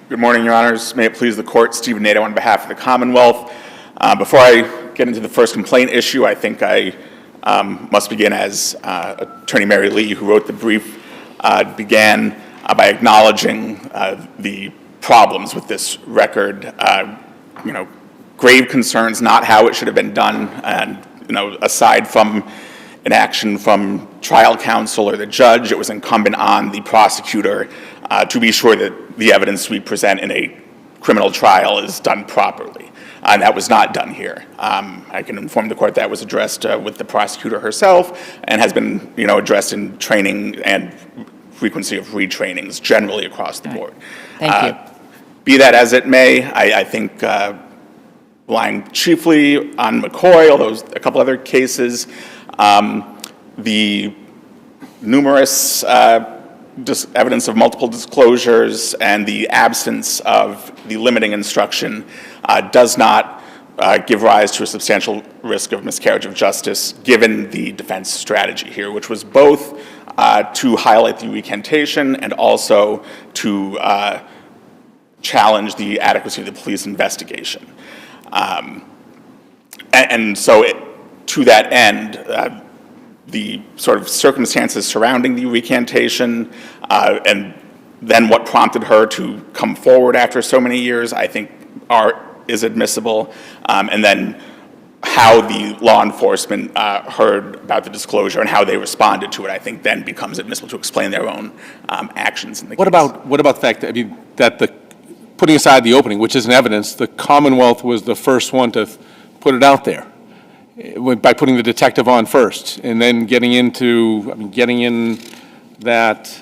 Good morning, Your Honors. May it please the Court, Stephen Nato on behalf of the Commonwealth. Before I get into the first complaint issue, I think I must begin as Attorney Mary Lee, who wrote the brief, began by acknowledging the problems with this record. Grave concerns, not how it should have been done, and aside from an action from trial counsel or the judge, it was incumbent on the prosecutor to be sure that the evidence we present in a criminal trial is done properly. And that was not done here. I can inform the Court that was addressed with the prosecutor herself and has been, addressed in training and frequency of retrainings generally across the board. Thank you. Be that as it may, I think relying chiefly on McCoy, although a couple other cases, the numerous evidence of multiple disclosures and the absence of the limiting instruction does not give rise to a substantial risk of miscarriage of justice given the defense strategy here, which was both to highlight the recantation and also to challenge the adequacy of the police investigation. And so to that end, the sort of circumstances surrounding the recantation and then what prompted her to come forward after so many years, I think is admissible. And then how the law enforcement heard about the disclosure and how they responded to it, I think then becomes admissible to explain their own actions in the case. What about the fact that, putting aside the opening, which is an evidence, the Commonwealth was the first one to put it out there by putting the detective on first, and then getting in that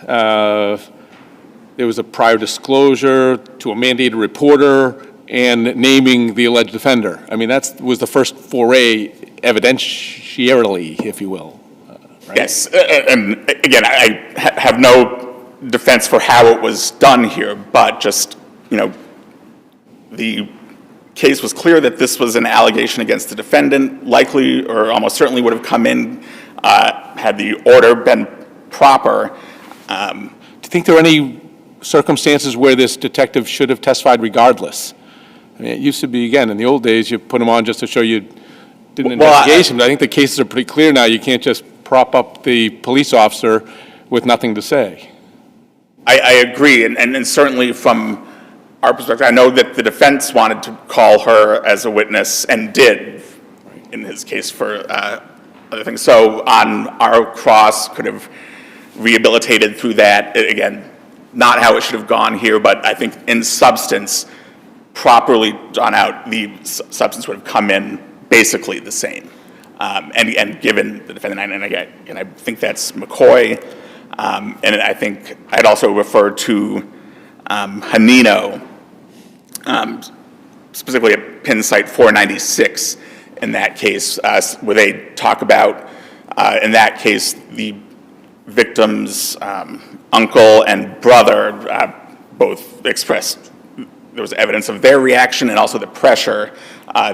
there was a prior disclosure to a mandated reporter and naming the alleged offender. I mean, that was the first foray evidentiarily, if you will. Right? Yes, and again, I have no defense for how it was done here, but just, the case was clear that this was an allegation against the defendant, likely or almost certainly would have come in had the order been proper. Do you think there are any circumstances where this detective should have testified regardless? I mean, it used to be, again, in the old days, you put him on just to show you did an investigation. But I think the cases are pretty clear now. You can't just prop up the police officer with nothing to say. I agree, and certainly from our perspective, I know that the defense wanted to call her as a witness and did in his case for other things. So on our cross could have rehabilitated through that. Again, not how it should have gone here, but I think in substance, properly drawn out, the substance would have come in basically the same. And given the defendant, and again, I think that's McCoy, and I think I'd also refer to Hanino, specifically at Penn site 496 in that case, where they talk about, in that case, the victim's uncle and brother both expressed, there was evidence of their reaction and also the pressure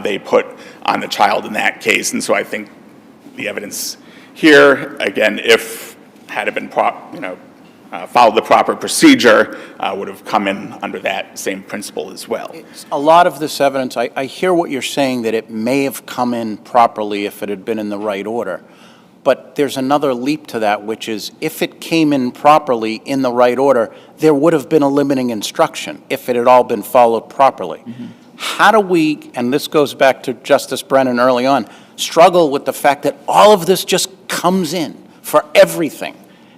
they put on the child in that case. And so I think the evidence here, again, if had it been followed the proper procedure, would have come in under that same principle as well. A lot of this evidence, I hear what you're saying, that it may have come in properly if it had been in the right order. But there's another leap to that, which is if it came in properly in the right order, there would have been a limiting instruction if it had all been followed properly. Mm-hmm. How do we, and this goes back to Justice Brennan early on, struggle with the fact that all of this just comes in for everything.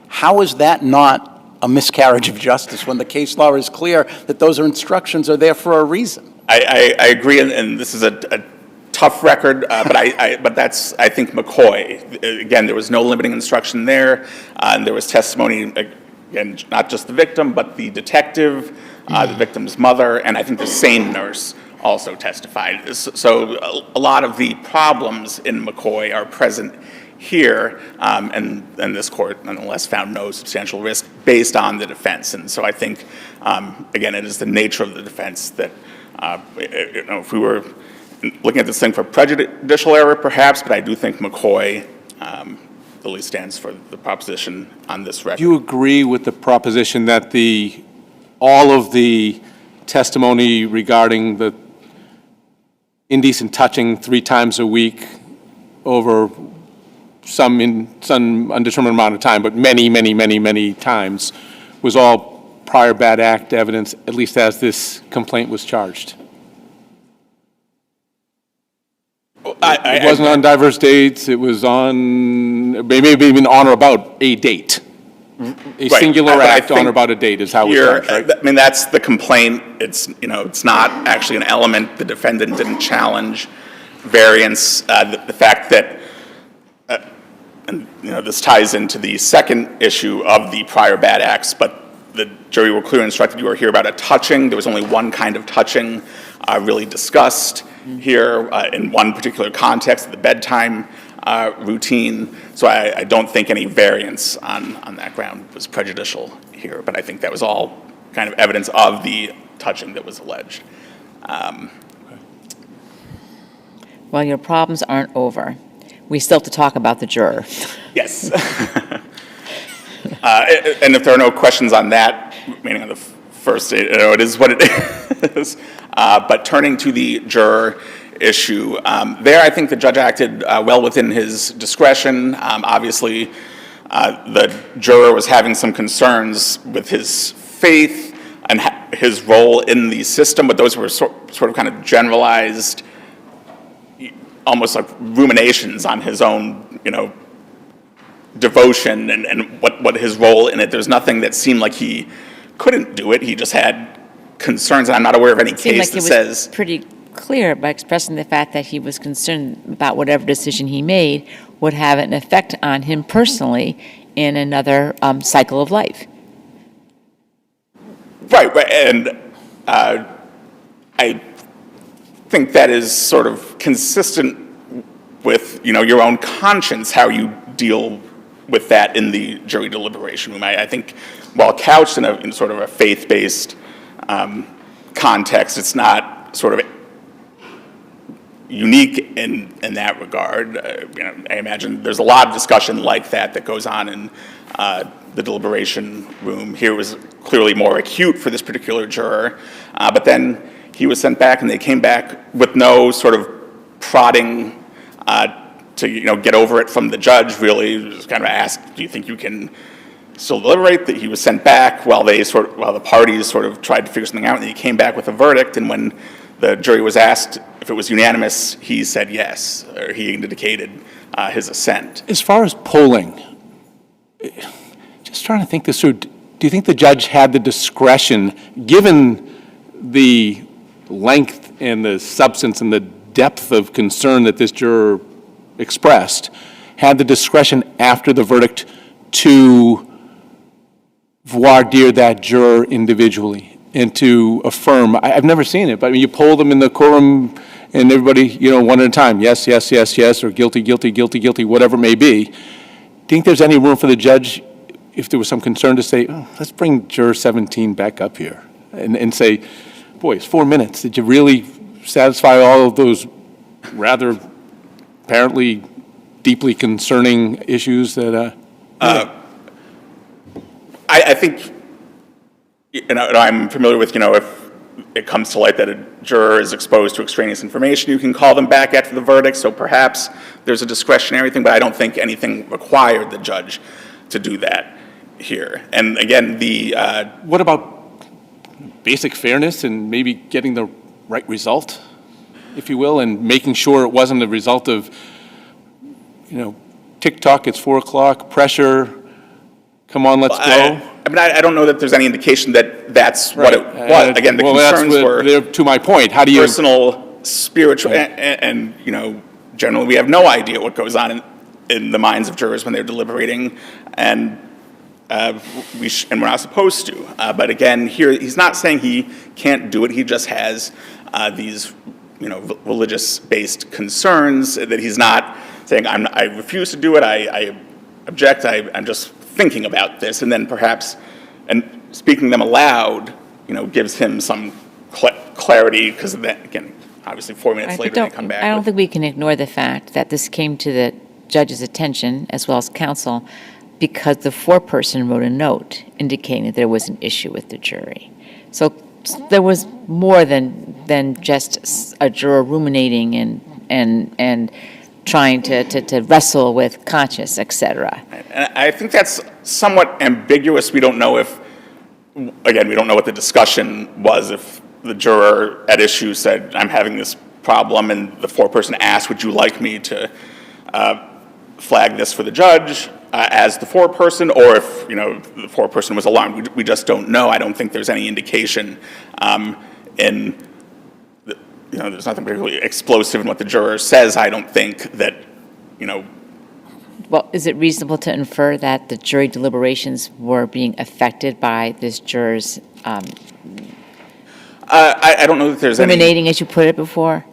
How is that not a miscarriage of justice when the case law is clear that those instructions are there for a reason? I agree, and this is a tough record, but that's, I think, McCoy. Again, there was no limiting instruction there, and there was testimony, again, not just the victim, but the detective, the victim's mother, and I think the same nurse also testified. So a lot of the problems in McCoy are present here, and this court nonetheless found no substantial risk based on the defense. And so I think, again, it is the nature of the defense that, if we were looking at this thing for prejudicial error, perhaps, but I do think McCoy at least stands for the proposition on this record. Do you agree with the proposition that all of the testimony regarding the indecent touching 3 times a week over some undetermined amount of time, but many times, was all prior bad act evidence, at least as this complaint was charged? It wasn't on diverse dates, it was on, maybe even on or about a date. A singular act on or about a date is how it was charged, right? I mean, that's the complaint. It's, it's not actually an element. The defendant didn't challenge variance. The fact that, and this ties into the second issue of the prior bad acts, but the jury were clearly instructed you were here about a touching. There was only one kind of touching really discussed here in one particular context, the bedtime routine. So I don't think any variance on that ground was prejudicial here, but I think that was all kind of evidence of the touching that was alleged. Well, your problems aren't over. We still have to talk about the juror. Yes. And if there are no questions on that, meaning on the first, it is what it is. But turning to the juror issue, there I think the judge acted well within his discretion. Obviously, the juror was having some concerns with his faith and his role in the system, but those were sort of kind of generalized, almost like ruminations on his own, devotion and what his role in it. There's nothing that seemed like he couldn't do it. He just had concerns, and I'm not aware of any case that says. It was pretty clear by expressing the fact that he was concerned about whatever decision he made would have an effect on him personally in another cycle of life. Right, and I think that is sort of consistent with, your own conscience, how you deal with that in the jury deliberation room. I think while couched in sort of a faith-based context, it's not sort of unique in that regard. I imagine there's a lot of discussion like that goes on in the deliberation room. Here was clearly more acute for this particular juror, but then he was sent back, and they came back with no sort of prodding to get over it from the judge. Really, just kind of asked, "Do you think you can still deliberate?" That he was sent back while the parties sort of tried to figure something out, and he came back with a verdict. And when the jury was asked if it was unanimous, he said yes, or he indicated his assent. As far as polling, just trying to think this through, do you think the judge had the discretion, given the length and the substance and the depth of concern that this juror expressed, had the discretion after the verdict to voir dire that juror individually and to affirm? I've never seen it, but I mean, you poll them in the courtroom and everybody, one at a time, yes, yes, yes, yes, or guilty, guilty, guilty, guilty, whatever it may be. Do you think there's any room for the judge, if there was some concern, to say, let's bring juror 17 back up here and say, boy, it's 4 minutes. Did you really satisfy all of those rather apparently deeply concerning issues that? I think, I'm familiar with, if it comes to light that a juror is exposed to extraneous information, you can call them back after the verdict. So perhaps there's a discretionary thing, but I don't think anything required the judge to do that here. And again, what about basic fairness and maybe getting the right result, if you will, and making sure it wasn't a result of tick-tock, it's 4 o'clock, pressure, come on, let's go? I don't know that there's any indication that that's what it was. Again, the concerns were to my point, how do you? Personal, spiritual, and generally, we have no idea what goes on in the minds of jurors when they're deliberating, and we're not supposed to. But again, here, he's not saying he can't do it, he just has these, religious-based concerns that he's not saying, I refuse to do it, I object, I'm just thinking about this, and then perhaps, and speaking them aloud, gives him some clarity, because then, again, obviously 4 minutes later they come back. I don't think we can ignore the fact that this came to the judge's attention, as well as counsel, because the foreperson wrote a note indicating that there was an issue with the jury. So there was more than just a juror ruminating and trying to wrestle with conscience, et cetera. And I think that's somewhat ambiguous. We don't know if, again, we don't know what the discussion was. If the juror at issue said, I'm having this problem, and the foreperson asked, would you like me to flag this for the judge as the foreperson, or if, the foreperson was alarmed. We just don't know. I don't think there's any indication there's nothing particularly explosive in what the juror says. I don't think that, Well, is it reasonable to infer that the jury deliberations were being affected by this juror's I don't know that there's ruminating, as you put it before?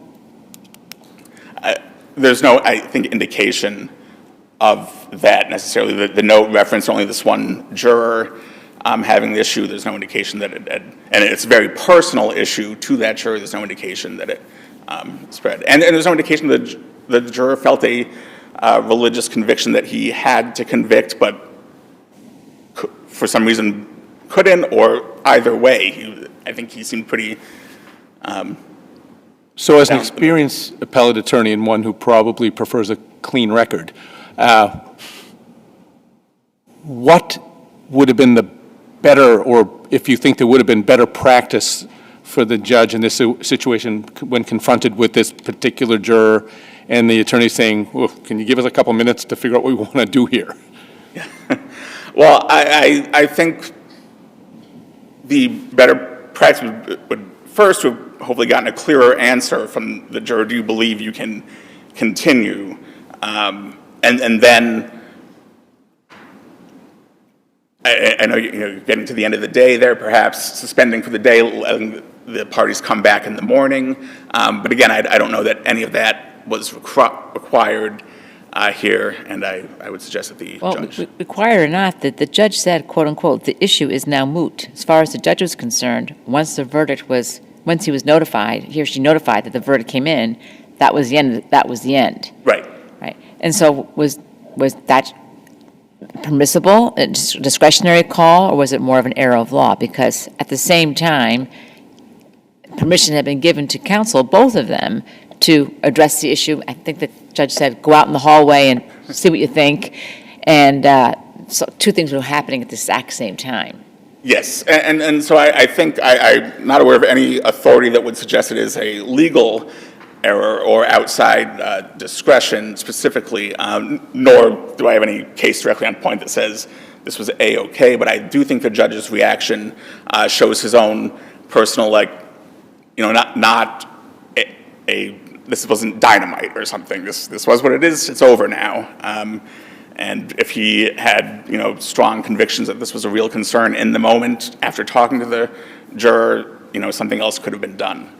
There's no, I think, indication of that necessarily. The note referenced only this one juror having the issue. There's no indication that it, and it's a very personal issue to that juror. There's no indication that it spread. And there's no indication that the juror felt a religious conviction that he had to convict, but for some reason couldn't, or either way. I think he seemed pretty... So as an experienced appellate attorney and one who probably prefers a clean record, what would have been the better, or if you think there would have been better practice for the judge in this situation when confronted with this particular juror and the attorney saying, well, can you give us a couple minutes to figure out what we want to do here? Well, I think the better practice would first have hopefully gotten a clearer answer from the juror. Do you believe you can continue? And then, I know you're getting to the end of the day there, perhaps suspending for the day, letting the parties come back in the morning. But again, I don't know that any of that was required here, and I would suggest that the judge... Required or not, that the judge said, quote unquote, the issue is now moot. As far as the judge was concerned, once he was notified, he or she notified that the verdict came in, that was the end. That was the end. Right. Right. And so was that permissible, a discretionary call, or was it more of an error of law? Because at the same time, permission had been given to counsel, both of them, to address the issue. I think the judge said, go out in the hallway and see what you think. And so two things were happening at the exact same time. Yes, and so I think I'm not aware of any authority that would suggest it is a legal error or outside discretion specifically, nor do I have any case directly on point that says this was A-okay, but I do think the judge's reaction shows his own personal, not this wasn't dynamite or something. This was what it is. It's over now. And if he had, strong convictions that this was a real concern in the moment after talking to the juror, something else could have been done.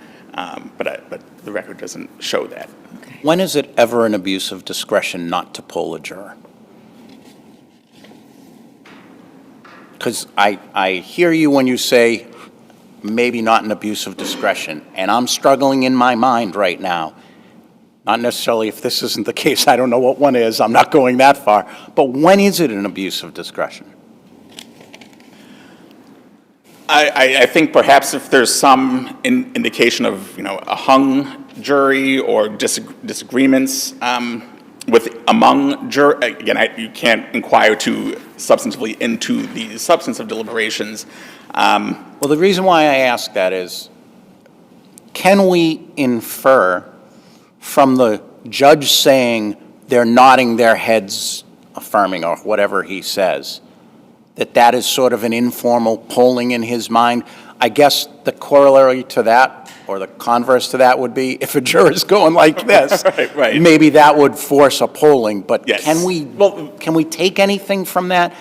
But the record doesn't show that. Okay. When is it ever an abuse of discretion not to poll a juror? Because I hear you when you say maybe not an abuse of discretion, and I'm struggling in my mind right now. Not necessarily if this isn't the case, I don't know what one is, I'm not going that far. But when is it an abuse of discretion? I think perhaps if there's some indication of, a hung jury or disagreements among jurors, again, you can't inquire too substantively into the substance of deliberations. Well, the reason why I ask that is, can we infer from the judge saying they're nodding their heads affirming or whatever he says, that is sort of an informal polling in his mind. I guess the corollary to that, or the converse to that, would be if a juror's going like this, Right. maybe that would force a polling. But Yes. can we take anything from that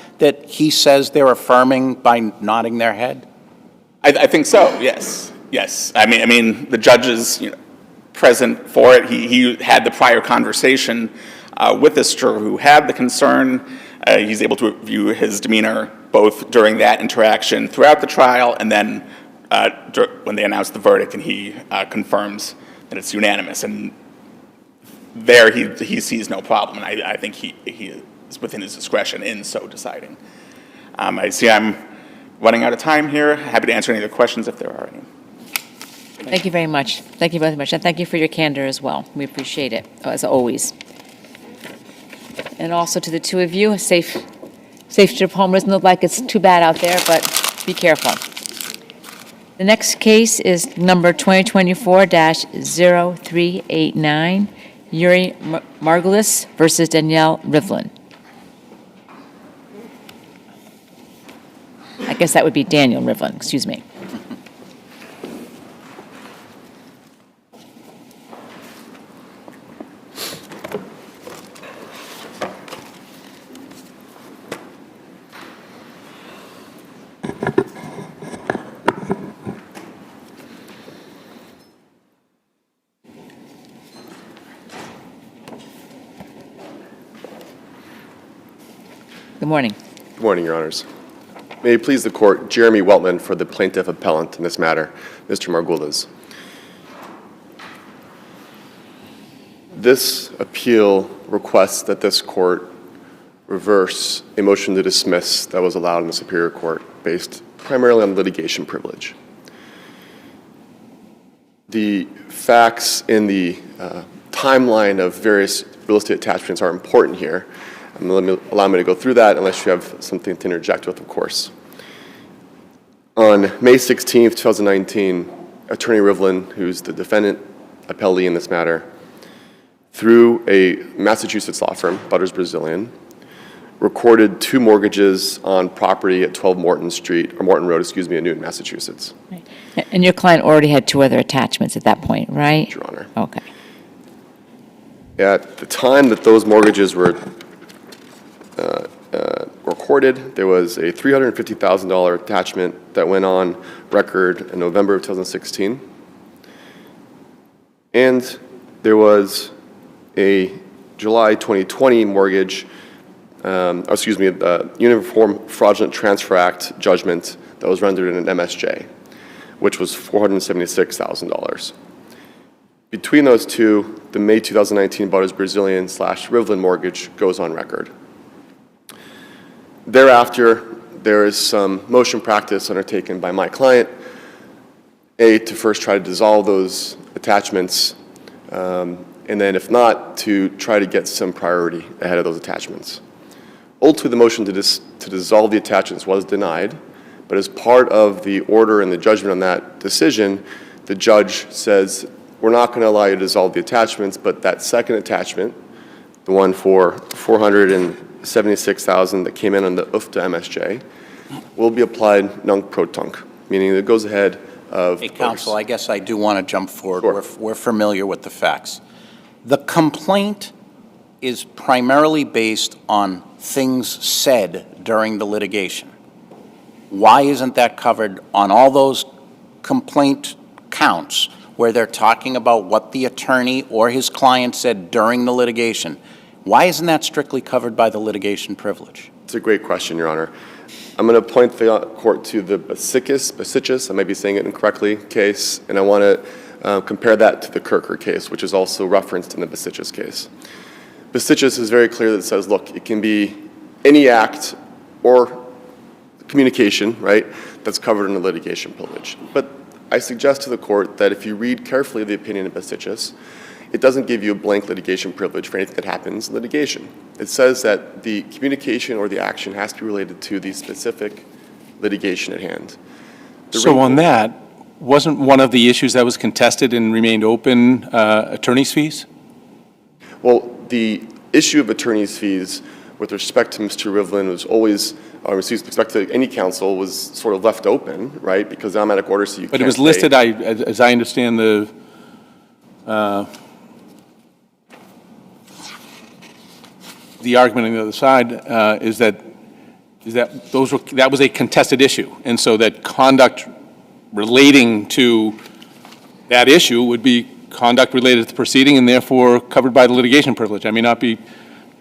he says they're affirming by nodding their head? I think so, yes, yes. I mean, the judge is, present for it. He had the prior conversation with this juror who had the concern. He's able to view his demeanor both during that interaction throughout the trial and then when they announce the verdict, and he confirms that it's unanimous. And there he sees no problem, and I think he is within his discretion in so deciding. I see I'm running out of time here. Happy to answer any of the questions if there are any. Thank you very much. Thank you very much, and thank you for your candor as well. We appreciate it, as always. And also to the two of you, a safe trip home. Doesn't look like it's too bad out there, but be careful. The next case is number 2024-0389, YURIY Margulis versus Danielle RIVLIN. I guess that would be Daniel RIVLIN, excuse me. Good morning. Good morning, Your Honors. May it please the Court, Jeremy Weltman for the plaintiff appellant in this matter, Mr. Margulis. This appeal requests that this Court reverse a motion to dismiss that was allowed in the Superior Court based primarily on litigation privilege. The facts in the timeline of various real estate attachments are important here. Allow me to go through that unless you have something to interject with, of course. On May 16th, 2019, Attorney RIVLIN, who's the defendant appellee in this matter, through a Massachusetts law firm, Butters Brazilian, recorded 2 mortgages on property at 12 Morton Road, in Newton, Massachusetts. Right. And your client already had 2 other attachments at that point, right? Your Honor. Okay. At the time that those mortgages were recorded, there was a $350,000 attachment that went on record in November of 2016. And there was a July 2020 mortgage, Uniform Fraudulent Transfer Act judgment that was rendered in an MSJ, which was $476,000. Between those two, the May 2019 Butters Brazilian / RIVLIN mortgage goes on record. Thereafter, there is some motion practice undertaken by my client, to first try to dissolve those attachments, and then if not, to try to get some priority ahead of those attachments. Ultimately, the motion to dissolve the attachments was denied, but as part of the order and the judgment on that decision, the judge says, we're not going to allow you to dissolve the attachments, but that second attachment, the one for $476,000 that came in on the UFTA MSJ, will be applied nunc-pro-tunc, meaning it goes ahead of... Hey, counsel, I guess I do want to jump forward. Sure. We're familiar with the facts. The complaint is primarily based on things said during the litigation. Why isn't that covered on all those complaint counts where they're talking about what the attorney or his client said during the litigation? Why isn't that strictly covered by the litigation privilege? It's a great question, Your Honor. I'm going to point the court to the Besichis, I may be saying it incorrectly, case, and I want to compare that to the Kirker case, which is also referenced in the Besichis case. Besichis is very clear that it says, look, it can be any act or communication, right, that's covered in the litigation privilege. But I suggest to the court that if you read carefully the opinion of Besichis, it doesn't give you a blank litigation privilege for anything that happens in litigation. It says that the communication or the action has to be related to the specific litigation at hand. So on that, wasn't one of the issues that was contested and remained open attorney's fees? Well, the issue of attorney's fees with respect to Mr. Rivlin was always, or with respect to any counsel, was sort of left open, right? Because the automatic order, so you But can't it was say- listed, as I understand the argument on the other side is that that was a contested issue, and so that conduct relating to that issue would be conduct related to the proceeding and therefore covered by the litigation privilege. I may not be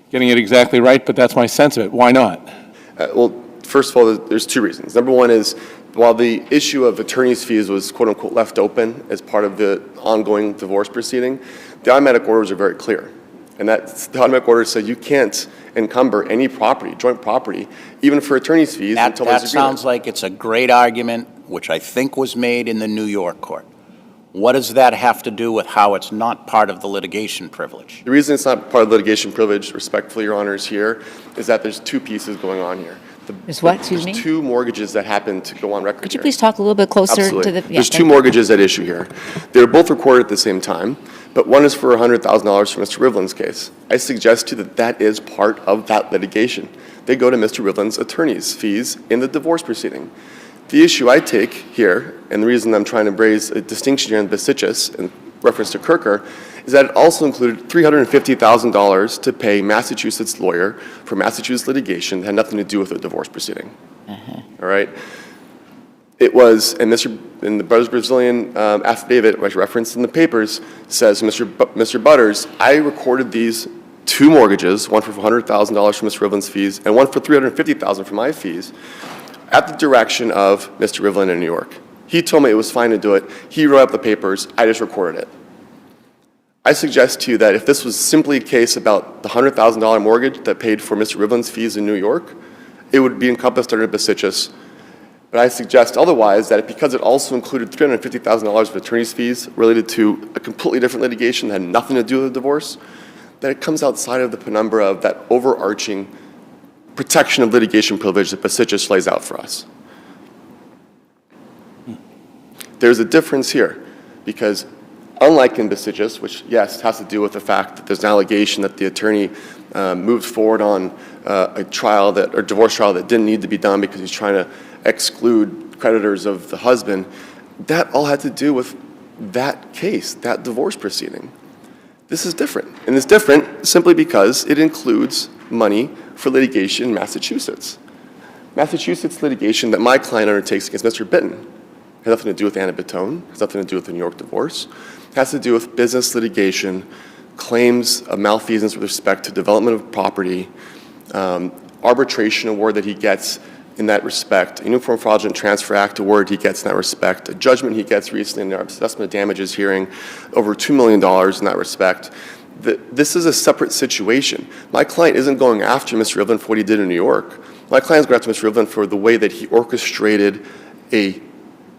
getting it exactly right, but that's my sense of it. Why not? Well, first of all, there's two reasons. Number one is, while the issue of attorney's fees was quote-unquote left open as part of the ongoing divorce proceeding, the automatic orders are very clear. And the automatic order said you can't encumber any property, joint property, even for attorney's fees until there's That agreement. sounds like it's a great argument, which I think was made in the New York court. What does that have to do with how it's not part of the litigation privilege? The reason it's not part of litigation privilege, respectfully, Your Honors, here, is that there's two pieces going on here. There's what, excuse me? There's two mortgages that happen to go on record Could you here. please talk a little bit closer to Absolutely. the? There's two mortgages at issue here. They're both recorded at the same time, but one is for $100,000 for Mr. Rivlin's case. I suggest to you that that is part of that litigation. They go to Mr. Rivlin's attorney's fees in the divorce proceeding. The issue I take here, and the reason I'm trying to raise a distinction here in Besichis in reference to Kirker, is that it also included $350,000 to pay Massachusetts lawyer for Massachusetts litigation that had nothing to do with the divorce proceeding. All right? It was, and the Brothers Brazilian affidavit, which I referenced in the papers, says, Mr. Butters, I recorded these two mortgages, one for $100,000 for Mr. Rivlin's fees and one for $350,000 for my fees, at the direction of Mr. Rivlin in New York. He told me it was fine to do it. He wrote up the papers. I just recorded it. I suggest to you that if this was simply a case about the $100,000 mortgage that paid for Mr. Rivlin's fees in New York, it would be encompassed under Besichis. But I suggest otherwise, that because it also included $350,000 of attorney's fees related to a completely different litigation that had nothing to do with the divorce, that it comes outside of the penumbra of that overarching protection of litigation privilege that Besichis lays out for us. There's a difference here, because unlike in Besichis, which, yes, has to do with the fact that there's an allegation that the attorney moved forward on a trial or divorce trial that didn't need to be done because he's trying to exclude creditors of the husband, that all had to do with that case, that divorce proceeding. This is different, and it's different simply because it includes money for litigation in Massachusetts. Massachusetts litigation that my client undertakes against Mr. Bitton has nothing to do with Anna Bitone, has nothing to do with the New York divorce. It has to do with business litigation, claims of malfeasance with respect to development of property, arbitration award that he gets in that respect, a Uniform Fraudulent Transfer Act award he gets in that respect, a judgment he gets recently in the assessment of damages hearing, over $2 million in that respect. This is a separate situation. My client isn't going after Mr. Rivlin for what he did in New York. My client's going after Mr. Rivlin for the way that he orchestrated a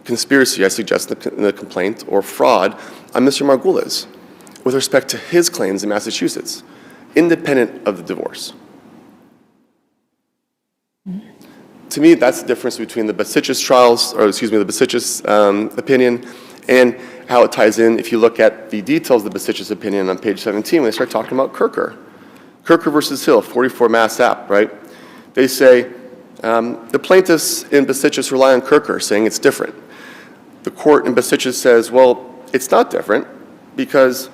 conspiracy, I suggest in the complaint, or fraud on Mr. Margulis with respect to his claims in Massachusetts, independent of the divorce. To me, that's the difference between the Besichis trials, or excuse me, the Besichis opinion, and how it ties in if you look at the details of the Besichis opinion on page 17 when they start talking about Kirker. Kirker versus Hill, 44 Mass App, right? They say, the plaintiffs in Besichis rely on Kirker, saying it's different. The court in Besichis says, well, it's not different because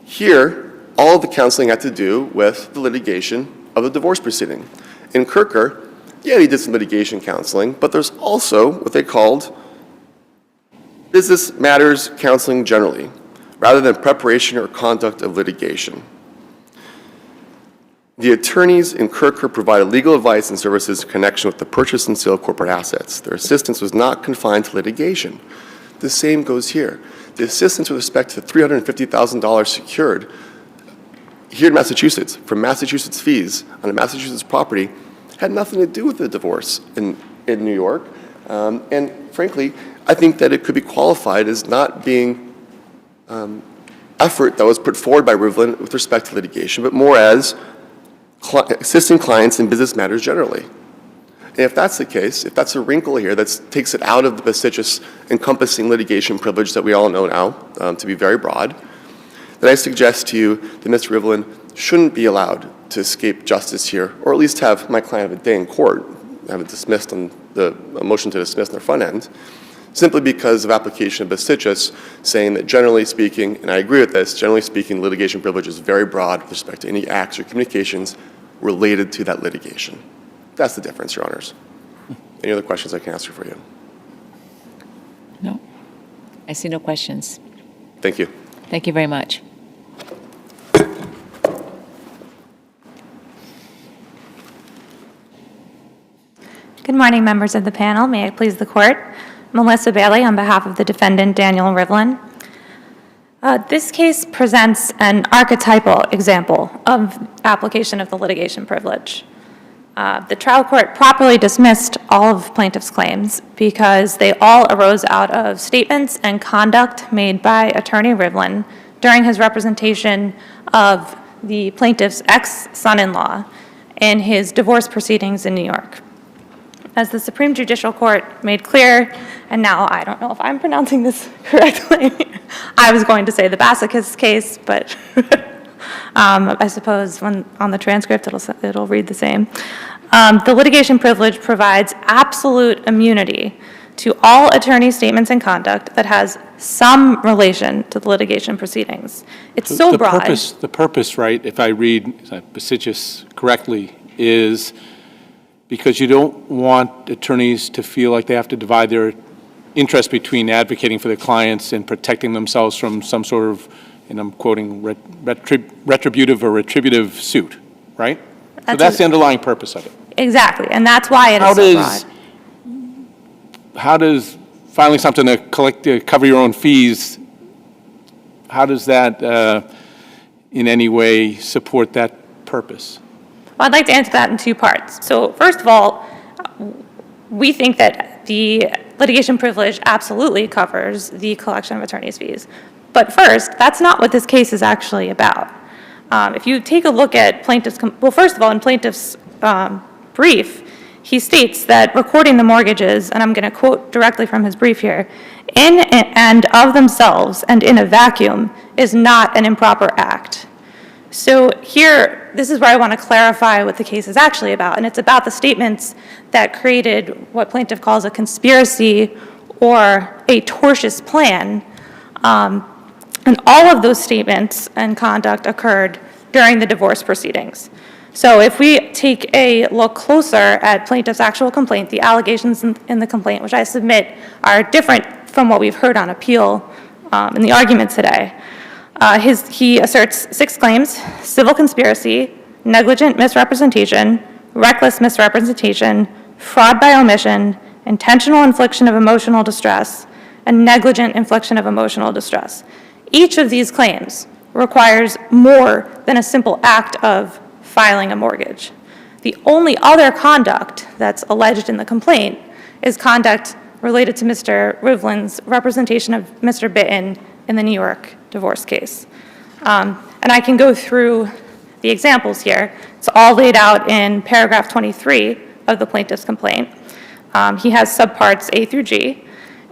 here, all of the counseling had to do with the litigation of the divorce proceeding. In Kirker, yeah, he did some litigation counseling, but there's also what they called business matters counseling generally, rather than preparation or conduct of litigation. The attorneys in Kirker provided legal advice and services in connection with the purchase and sale of corporate assets. Their assistance was not confined to litigation. The same goes here. The assistance with respect to the $350,000 secured here in Massachusetts, from Massachusetts fees on a Massachusetts property, had nothing to do with the divorce in New York. And frankly, I think that it could be qualified as not being effort that was put forward by Rivlin with respect to litigation, but more as assisting clients in business matters generally. And if that's the case, if that's a wrinkle here that takes it out of the Besichis encompassing litigation privilege that we all know now to be very broad, then I suggest to you that Mr. Rivlin shouldn't be allowed to escape justice here, or at least have my client have a day in court, have it dismissed on a motion to dismiss on the front end, simply because of application of BENITEZ, saying that generally speaking, and I agree with this, generally speaking, litigation privilege is very broad with respect to any acts or communications related to that litigation. That's the difference, Your Honors. Any other questions I can answer for you? No? I see no questions. Thank you. Thank you very much. Good morning, members of the panel. May it please the court. Melissa Bailey on behalf of the defendant, Daniel RIVLIN. This case presents an archetypal example of application of the litigation privilege. The trial court properly dismissed all of plaintiff's claims because they all arose out of statements and conduct made by Attorney RIVLIN during his representation of the plaintiff's ex-son-in-law in his divorce proceedings in New York. As the Supreme Judicial Court made clear, and now I don't know if I'm pronouncing this correctly, I was going to say the Bassicus case, but I suppose when on the transcript it'll read the same. The litigation privilege provides absolute immunity to all attorney statements and conduct that has some relation to the litigation proceedings. It's so broad. The purpose, right, if I read BENITEZ correctly, is because you don't want attorneys to feel like they have to divide their interest between advocating for their clients and protecting themselves from some sort of, and I'm quoting, retributive or retributive suit, right? So that's the underlying purpose of it. Exactly, and that's why it is so broad. How does filing something to cover your own fees, how does that in any way support that purpose? Well, I'd like to answer that in two parts. So first of all, we think that the litigation privilege absolutely covers the collection of attorney's fees. But first, that's not what this case is actually about. If you take a look at plaintiff's, well, first of all, in plaintiff's brief, he states that recording the mortgages, and I'm going to quote directly from his brief here, in and of themselves and in a vacuum is not an improper act. So here, this is where I want to clarify what the case is actually about, and it's about the statements that created what plaintiff calls a conspiracy or a tortious plan, and all of those statements and conduct occurred during the divorce proceedings. So if we take a look closer at plaintiff's actual complaint, the allegations in the complaint, which I submit are different from what we've heard on appeal in the argument today. He asserts 6 claims: civil conspiracy, negligent misrepresentation, reckless misrepresentation, fraud by omission, intentional infliction of emotional distress, and negligent infliction of emotional distress. Each of these claims requires more than a simple act of filing a mortgage. The only other conduct that's alleged in the complaint is conduct related to Mr. RIVLIN's representation of Mr. Bitten in the New York divorce case. And I can go through the examples here. It's all laid out in paragraph 23 of the plaintiff's complaint. He has subparts A through G.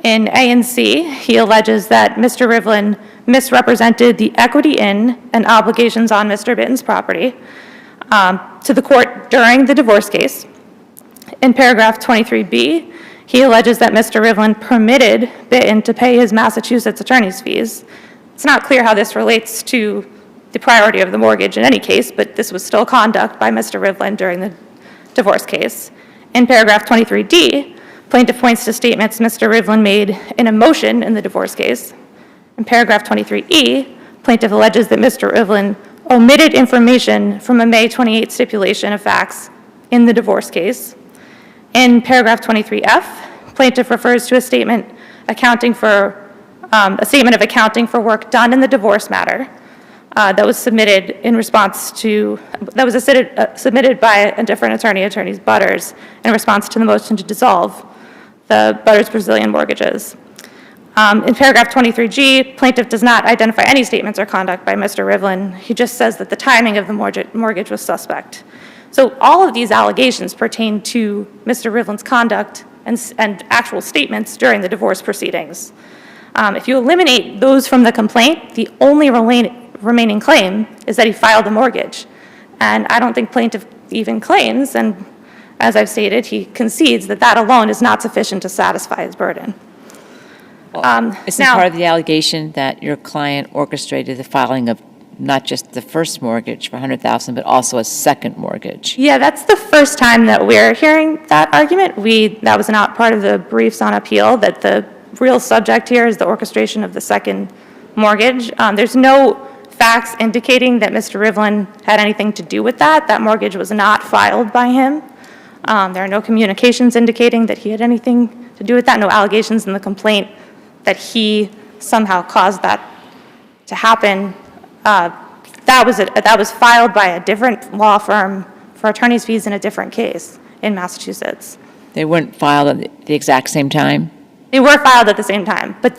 In A and C, he alleges that Mr. RIVLIN misrepresented the equity in and obligations on Mr. Bitten's property to the court during the divorce case. In paragraph 23B, he alleges that Mr. RIVLIN permitted Bitten to pay his Massachusetts attorney's fees. It's not clear how this relates to the priority of the mortgage in any case, but this was still conduct by Mr. RIVLIN during the divorce case. In paragraph 23D, plaintiff points to statements Mr. RIVLIN made in a motion in the divorce case. In paragraph 23E, plaintiff alleges that Mr. RIVLIN omitted information from a May 28 stipulation of facts in the divorce case. In paragraph 23F, plaintiff refers to a statement accounting for a statement of accounting for work done in the divorce matter that was submitted in response to, that was submitted by a different attorney, Attorney Butters, in response to the motion to dissolve the Butters Brazilian mortgages. In paragraph 23G, plaintiff does not identify any statements or conduct by Mr. RIVLIN. He just says that the timing of the mortgage was suspect. So all of these allegations pertain to Mr. RIVLIN's conduct and actual statements during the divorce proceedings. If you eliminate those from the complaint, the only remaining claim is that he filed a mortgage. And I don't think plaintiff even claims, and as I've stated, he concedes that that alone is not sufficient to satisfy his burden. Isn't part of the allegation that your client orchestrated the filing of not just the first mortgage for $100,000, but also a second mortgage? Yeah, that's the first time that we're hearing that argument. That was not part of the briefs on appeal, that the real subject here is the orchestration of the second mortgage. There's no facts indicating that Mr. Rivlin had anything to do with that. That mortgage was not filed by him. There are no communications indicating that he had anything to do with that, no allegations in the complaint that he somehow caused that to happen. That was filed by a different law firm for attorney's fees in a different case in Massachusetts. They weren't filed at the exact same time? They were filed at the same time, but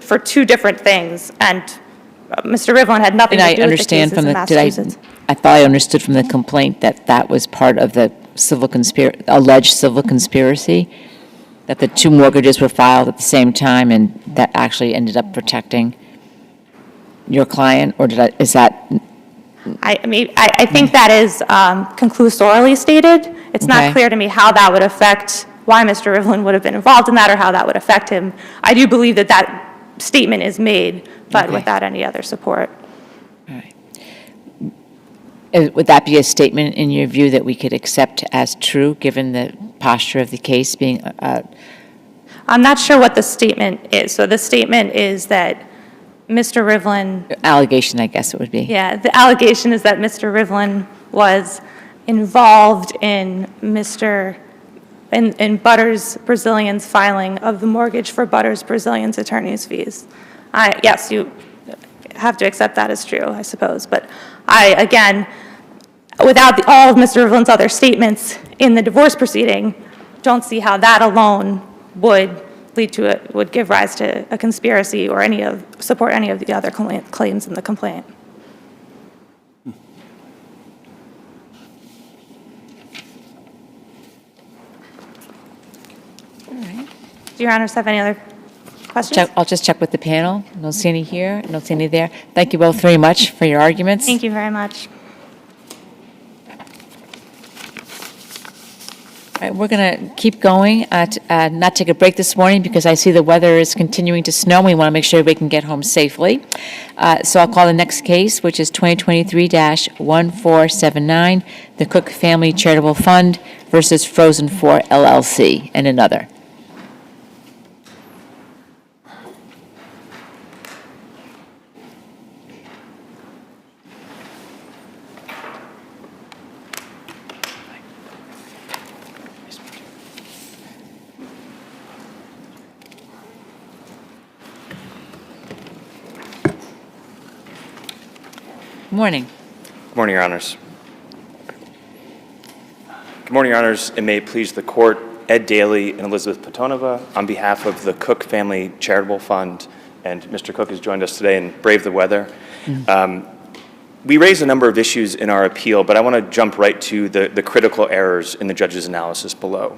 for two different things, and Mr. Rivlin had nothing to do with the cases in Massachusetts. I thought I understood from the complaint that that was part of the alleged civil conspiracy, that the two mortgages were filed at the same time, and that actually ended up protecting your client, or is that? I think that is conclusorily stated. It's Okay. not clear to me how that would affect, why Mr. Rivlin would have been involved in that, or how that would affect him. I do believe that that statement is made, but Okay. without any other support. All right. Would that be a statement, in your view, that we could accept as true, given the posture of the case being? I'm not sure what the statement is. So the statement is that Mr. Rivlin, Allegation, I guess it would be. yeah, the allegation is that Mr. Rivlin was involved in in Butters Brazilian's filing of the mortgage for Butters Brazilian's attorney's fees. Yes, you have to accept that as true, I suppose. But again, without all of Mr. Rivlin's other statements in the divorce proceeding, don't see how that alone would would give rise to a conspiracy or support any of the other claims in the complaint. All right. Do your honors have any other questions? I'll just check with the panel. I don't see any here, I don't see any there. Thank you both very much for your arguments. Thank you very much. All right, we're going to keep going, not take a break this morning because I see the weather is continuing to snow. We want to make sure everybody can get home safely. So I'll call the next case, which is 2023-1479, the Cook Family Charitable Fund versus Frozen 4 LLC, and another. Morning. Good morning, Your Honors. Good morning, Your Honors, and may it please the Court, Ed Daly and Elizabeth Patonova, on behalf of the Cook Family Charitable Fund, and Mr. Cook has joined us today and braved the weather. We raised a number of issues in our appeal, but I want to jump right to the critical errors in the judge's analysis below.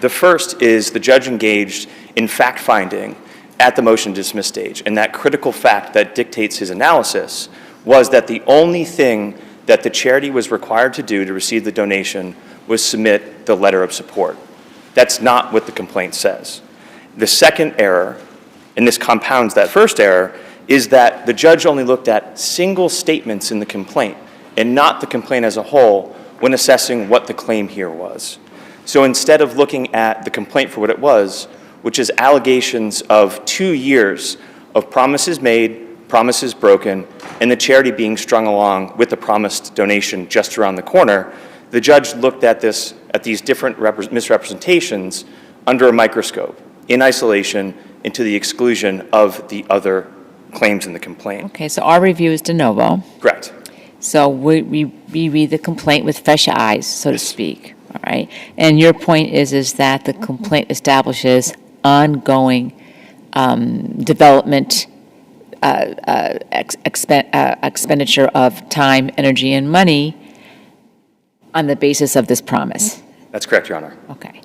The first is the judge engaged in fact-finding at the motion to dismiss stage, and that critical fact that dictates his analysis was that the only thing that the charity was required to do to receive the donation was submit the letter of support. That's not what the complaint says. The second error, and this compounds that first error, is that the judge only looked at single statements in the complaint and not the complaint as a whole when assessing what the claim here was. So instead of looking at the complaint for what it was, which is allegations of 2 years of promises made, promises broken, and the charity being strung along with the promised donation just around the corner, the judge looked at these different misrepresentations under a microscope, in isolation, and to the exclusion of the other claims in the complaint. Okay, so our review is de novo. Correct. So we read the complaint with fresh eyes, so to speak, all right? And your point is that the complaint establishes ongoing development, expenditure of time, energy, and money on the basis of this promise. That's correct, Your Honor. Okay.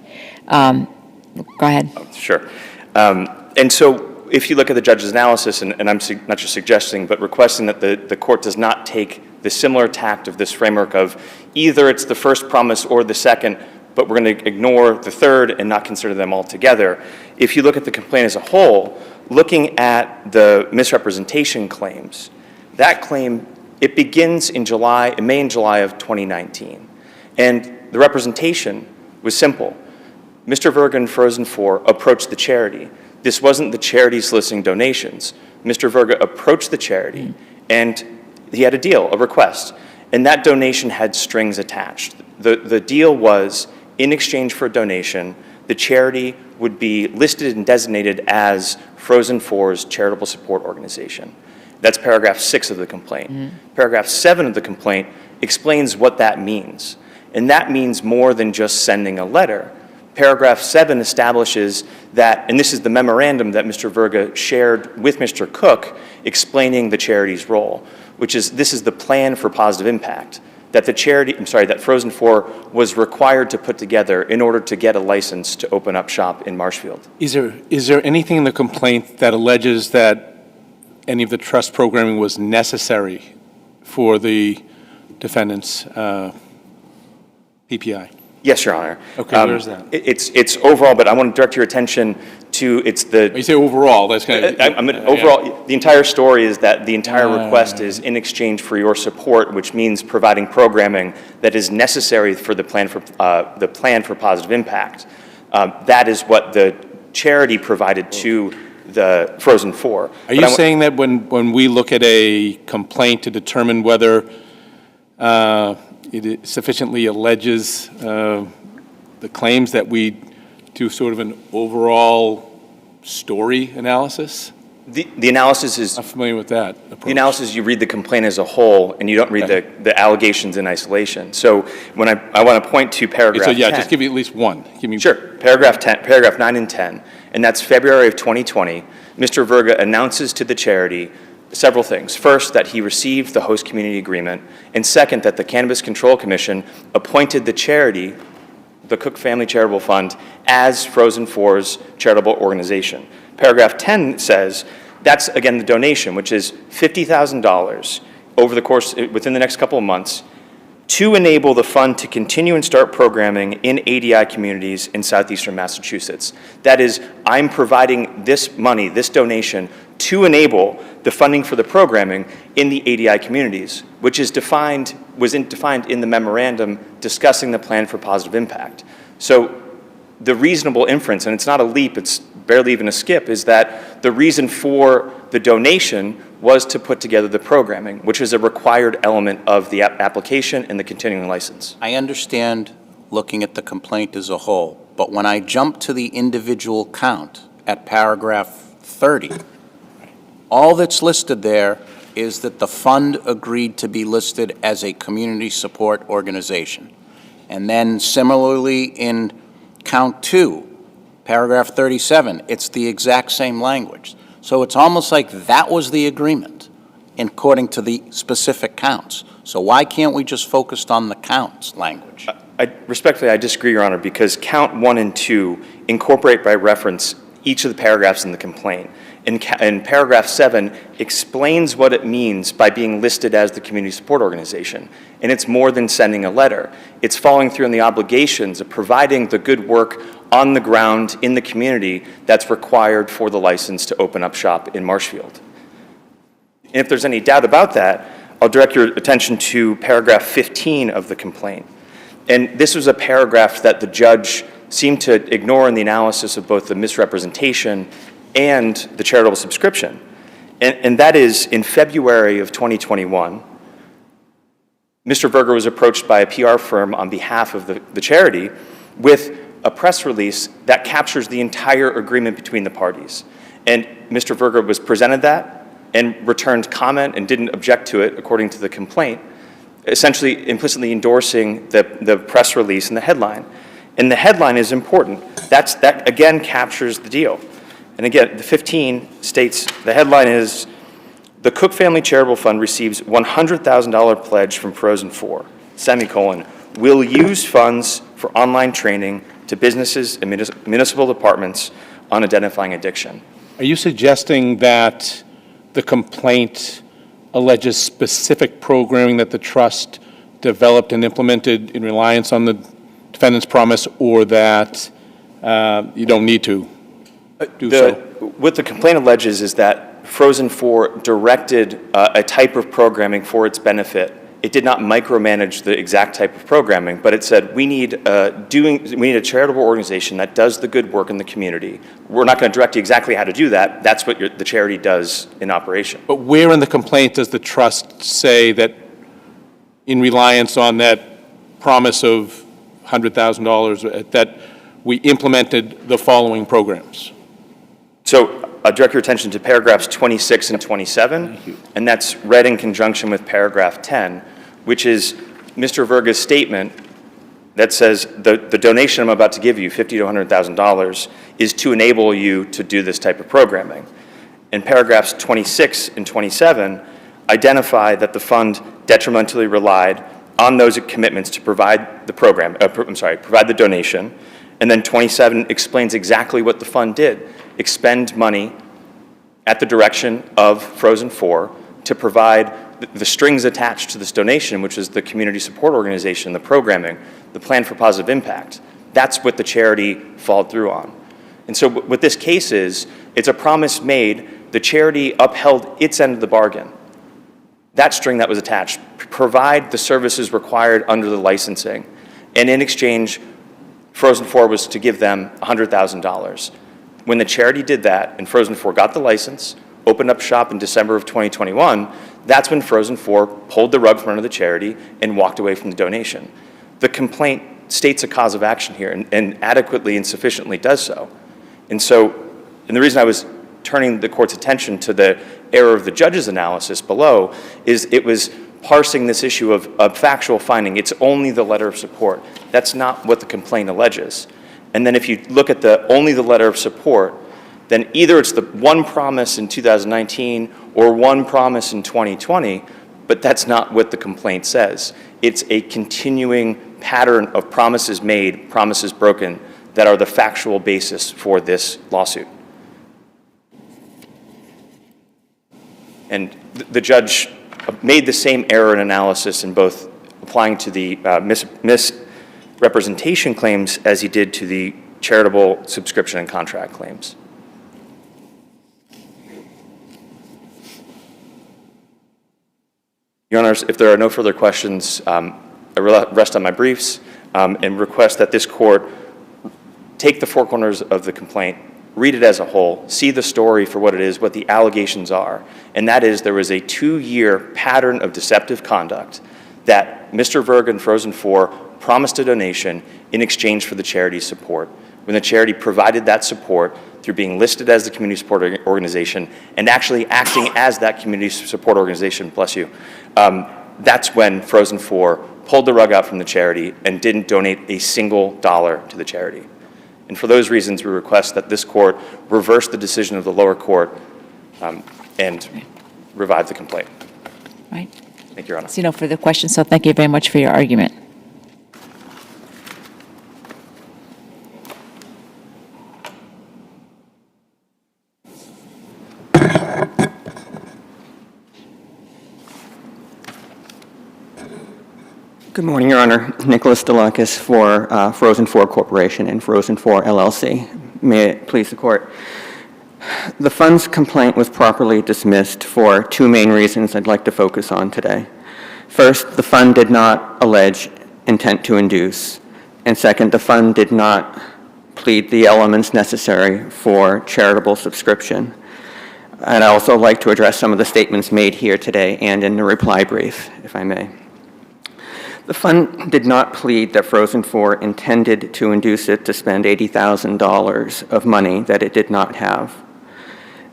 Go ahead. Sure. And so if you look at the judge's analysis, and I'm not just suggesting, but requesting that the court does not take the similar tact of this framework of either it's the first promise or the second, but we're going to ignore the third and not consider them all together. If you look at the complaint as a whole, looking at the misrepresentation claims, that claim, it begins in May and July of 2019. And the representation was simple. Mr. Verga, Frozen 4, approached the charity. This wasn't the charity soliciting donations. Mr. Verga approached the charity, and he had a deal, a request, and that donation had strings attached. The deal was, in exchange for a donation, the charity would be listed and designated as Frozen 4's charitable support organization. That's paragraph 6 of the complaint. Paragraph 7 of the complaint explains what that means, and that means more than just sending a letter. Paragraph 7 establishes that, and this is the memorandum that Mr. Verga shared with Mr. Cook explaining the charity's role, which is, this is the plan for positive impact that the charity, that Frozen 4 was required to put together in order to get a license to open up shop in Marshfield. Is there anything in the complaint that alleges that any of the trust programming was necessary for the defendant's PPI? Yes, Your Honor. Okay, where is that? It's overall, but I want to direct your attention to, When you say overall, that's kind of... overall, the entire story is that the entire request is in exchange for your support, which means providing programming that is necessary for the plan for positive impact. That is what the charity provided to the Frozen 4. Are you saying that when we look at a complaint to determine whether it sufficiently alleges the claims that we do sort of an overall story analysis? The analysis is... I'm familiar with that approach. The analysis, you read the complaint as a whole, and you don't read the allegations in isolation. So when I want to point to paragraph 10. So yeah, just give me at least one. Sure. Paragraph 9 and 10, and that's February of 2020. Mr. Verga announces to the charity several things. First, that he received the host community agreement, and second, that the Cannabis Control Commission appointed the charity, the Cook Family Charitable Fund, as Frozen 4's charitable organization. Paragraph 10 says, that's again the donation, which is $50,000 over the course, within the next couple of months, to enable the fund to continue and start programming in ADI communities in southeastern Massachusetts. That is, I'm providing this money, this donation, to enable the funding for the programming in the ADI communities, which is defined in the memorandum discussing the plan for positive impact. So the reasonable inference, and it's not a leap, it's barely even a skip, is that the reason for the donation was to put together the programming, which is a required element of the application and the continuing license. I understand looking at the complaint as a whole, but when I jump to the individual count at paragraph 30, all that's listed there is that the fund agreed to be listed as a community support organization. And then similarly in count 2, paragraph 37, it's the exact same language. So it's almost like that was the agreement according to the specific counts. So why can't we just focus on the counts language? Respectfully, I disagree, Your Honor, because count 1 and 2 incorporate by reference each of the paragraphs in the complaint. And paragraph 7 explains what it means by being listed as the community support organization. And it's more than sending a letter. It's following through on the obligations of providing the good work on the ground in the community that's required for the license to open up shop in Marshfield. And if there's any doubt about that, I'll direct your attention to paragraph 15 of the complaint. And this was a paragraph that the judge seemed to ignore in the analysis of both the misrepresentation and the charitable subscription. And that is, in February of 2021, Mr. Verga was approached by a PR firm on behalf of the charity with a press release that captures the entire agreement between the parties. And Mr. Verga was presented that and returned comment and didn't object to it according to the complaint, essentially implicitly endorsing the press release and the headline. And the headline is important. That again captures the deal. And again, the 15 states, the headline is, the Cook Family Charitable Fund receives $100,000 pledge from Frozen 4, semicolon, will use funds for online training to businesses and municipal departments on identifying addiction. Are you suggesting that the complaint alleges specific programming that the trust developed and implemented in reliance on the defendant's promise, or that you don't need to do so? What the complaint alleges is that Frozen 4 directed a type of programming for its benefit. It did not micromanage the exact type of programming, but it said, we need a charitable organization that does the good work in the community. We're not going to direct you exactly how to do that. That's what the charity does in operation. But where in the complaint does the trust say that, in reliance on that promise of $100,000, that we implemented the following programs? So I'll direct your attention to paragraphs 26 and 27, and that's read in conjunction with paragraph 10, which is Mr. Verga's statement that says the donation I'm about to give you, $50,000 to $100,000, is to enable you to do this type of programming. And paragraphs 26 and 27 identify that the fund detrimentally relied on those commitments to provide the provide the donation. And then 27 explains exactly what the fund did: expend money at the direction of Frozen 4 to provide the strings attached to this donation, which is the community support organization, the programming, the plan for positive impact. That's what the charity followed through on. And so what this case is, it's a promise made. The charity upheld its end of the bargain. That string that was attached, provide the services required under the licensing. And in exchange, Frozen 4 was to give them $100,000. When the charity did that and Frozen 4 got the license, opened up shop in December of 2021, that's when Frozen 4 pulled the rug from under the charity and walked away from the donation. The complaint states a cause of action here and adequately and sufficiently does so. And the reason I was turning the court's attention to the error of the judge's analysis below is it was parsing this issue of factual finding. It's only the letter of support. That's not what the complaint alleges. And then if you look at only the letter of support, then either it's the one promise in 2019 or one promise in 2020, but that's not what the complaint says. It's a continuing pattern of promises made, promises broken, that are the factual basis for this lawsuit. And the judge made the same error in analysis in both applying to the misrepresentation claims as he did to the charitable subscription and contract claims. Your Honors, if there are no further questions, I rest on my briefs and request that this court take the four corners of the complaint, read it as a whole, see the story for what it is, what the allegations are, and that is there was a 2-year pattern of deceptive conduct that Mr. Verga and Frozen 4 promised a donation in exchange for the charity's support. When the charity provided that support through being listed as the community support organization and actually acting as that community support organization, bless you, that's when Frozen 4 pulled the rug out from the charity and didn't donate a single dollar to the charity. And for those reasons, we request that this court reverse the decision of the lower court and revive the complaint. Right. Thank you, Your Honor. I see no further questions, so thank you very much for your argument. Good morning, Your Honor. Nicholas Delakis for Frozen 4 Corporation and Frozen 4 LLC. May it please the Court. The fund's complaint was properly dismissed for two main reasons I'd like to focus on today. First, the fund did not allege intent to induce. And second, the fund did not plead the elements necessary for charitable subscription. And I'd also like to address some of the statements made here today and in the reply brief, if I may. The fund did not plead that Frozen 4 intended to induce it to spend $80,000 of money that it did not have.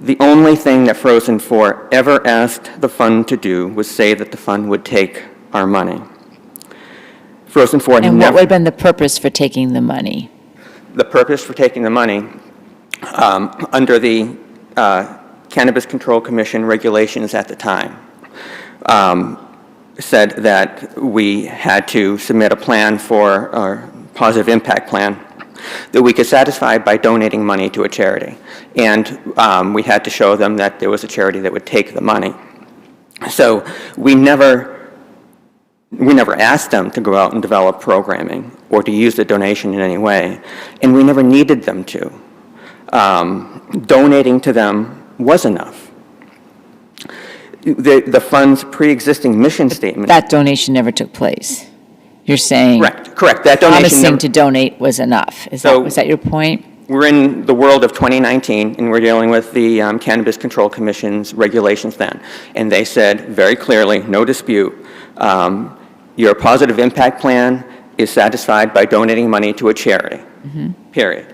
The only thing that Frozen 4 ever asked the fund to do was say that the fund would take our money. Frozen 4 And what would have been the purpose for taking the money? The purpose for taking the money, under the Cannabis Control Commission regulations at the time, said that we had to submit a plan for our positive impact plan that we could satisfy by donating money to a charity. And we had to show them that there was a charity that would take the money. So we never asked them to go out and develop programming or to use the donation in any way, and we never needed them to. Donating to them was enough. The fund's pre-existing mission statement. That donation never took place. You're saying. Correct. That donation Promising to donate was enough. Was that your point? We're in the world of 2019, and we're dealing with the Cannabis Control Commission's regulations then. And they said very clearly, no dispute, your positive impact plan is satisfied by donating money to a charity, period.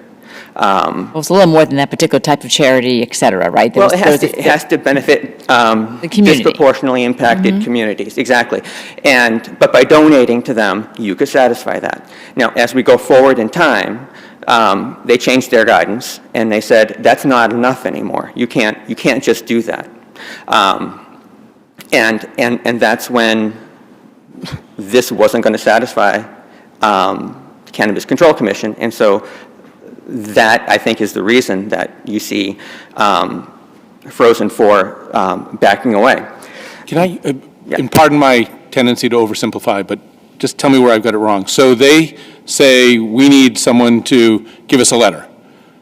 Well, it's a little more than that particular type of charity, et cetera, right? Well, it has to benefit the community. Disproportionately impacted communities, exactly. But by donating to them, you could satisfy that. Now, as we go forward in time, they changed their guidance, and they said, that's not enough anymore. You can't just do that. And that's when this wasn't going to satisfy the Cannabis Control Commission, and so that, I think, is the reason that you see Frozen 4 backing away. Can I, and pardon my tendency to oversimplify, but just tell me where I've got it wrong. So they say, we need someone to give us a letter.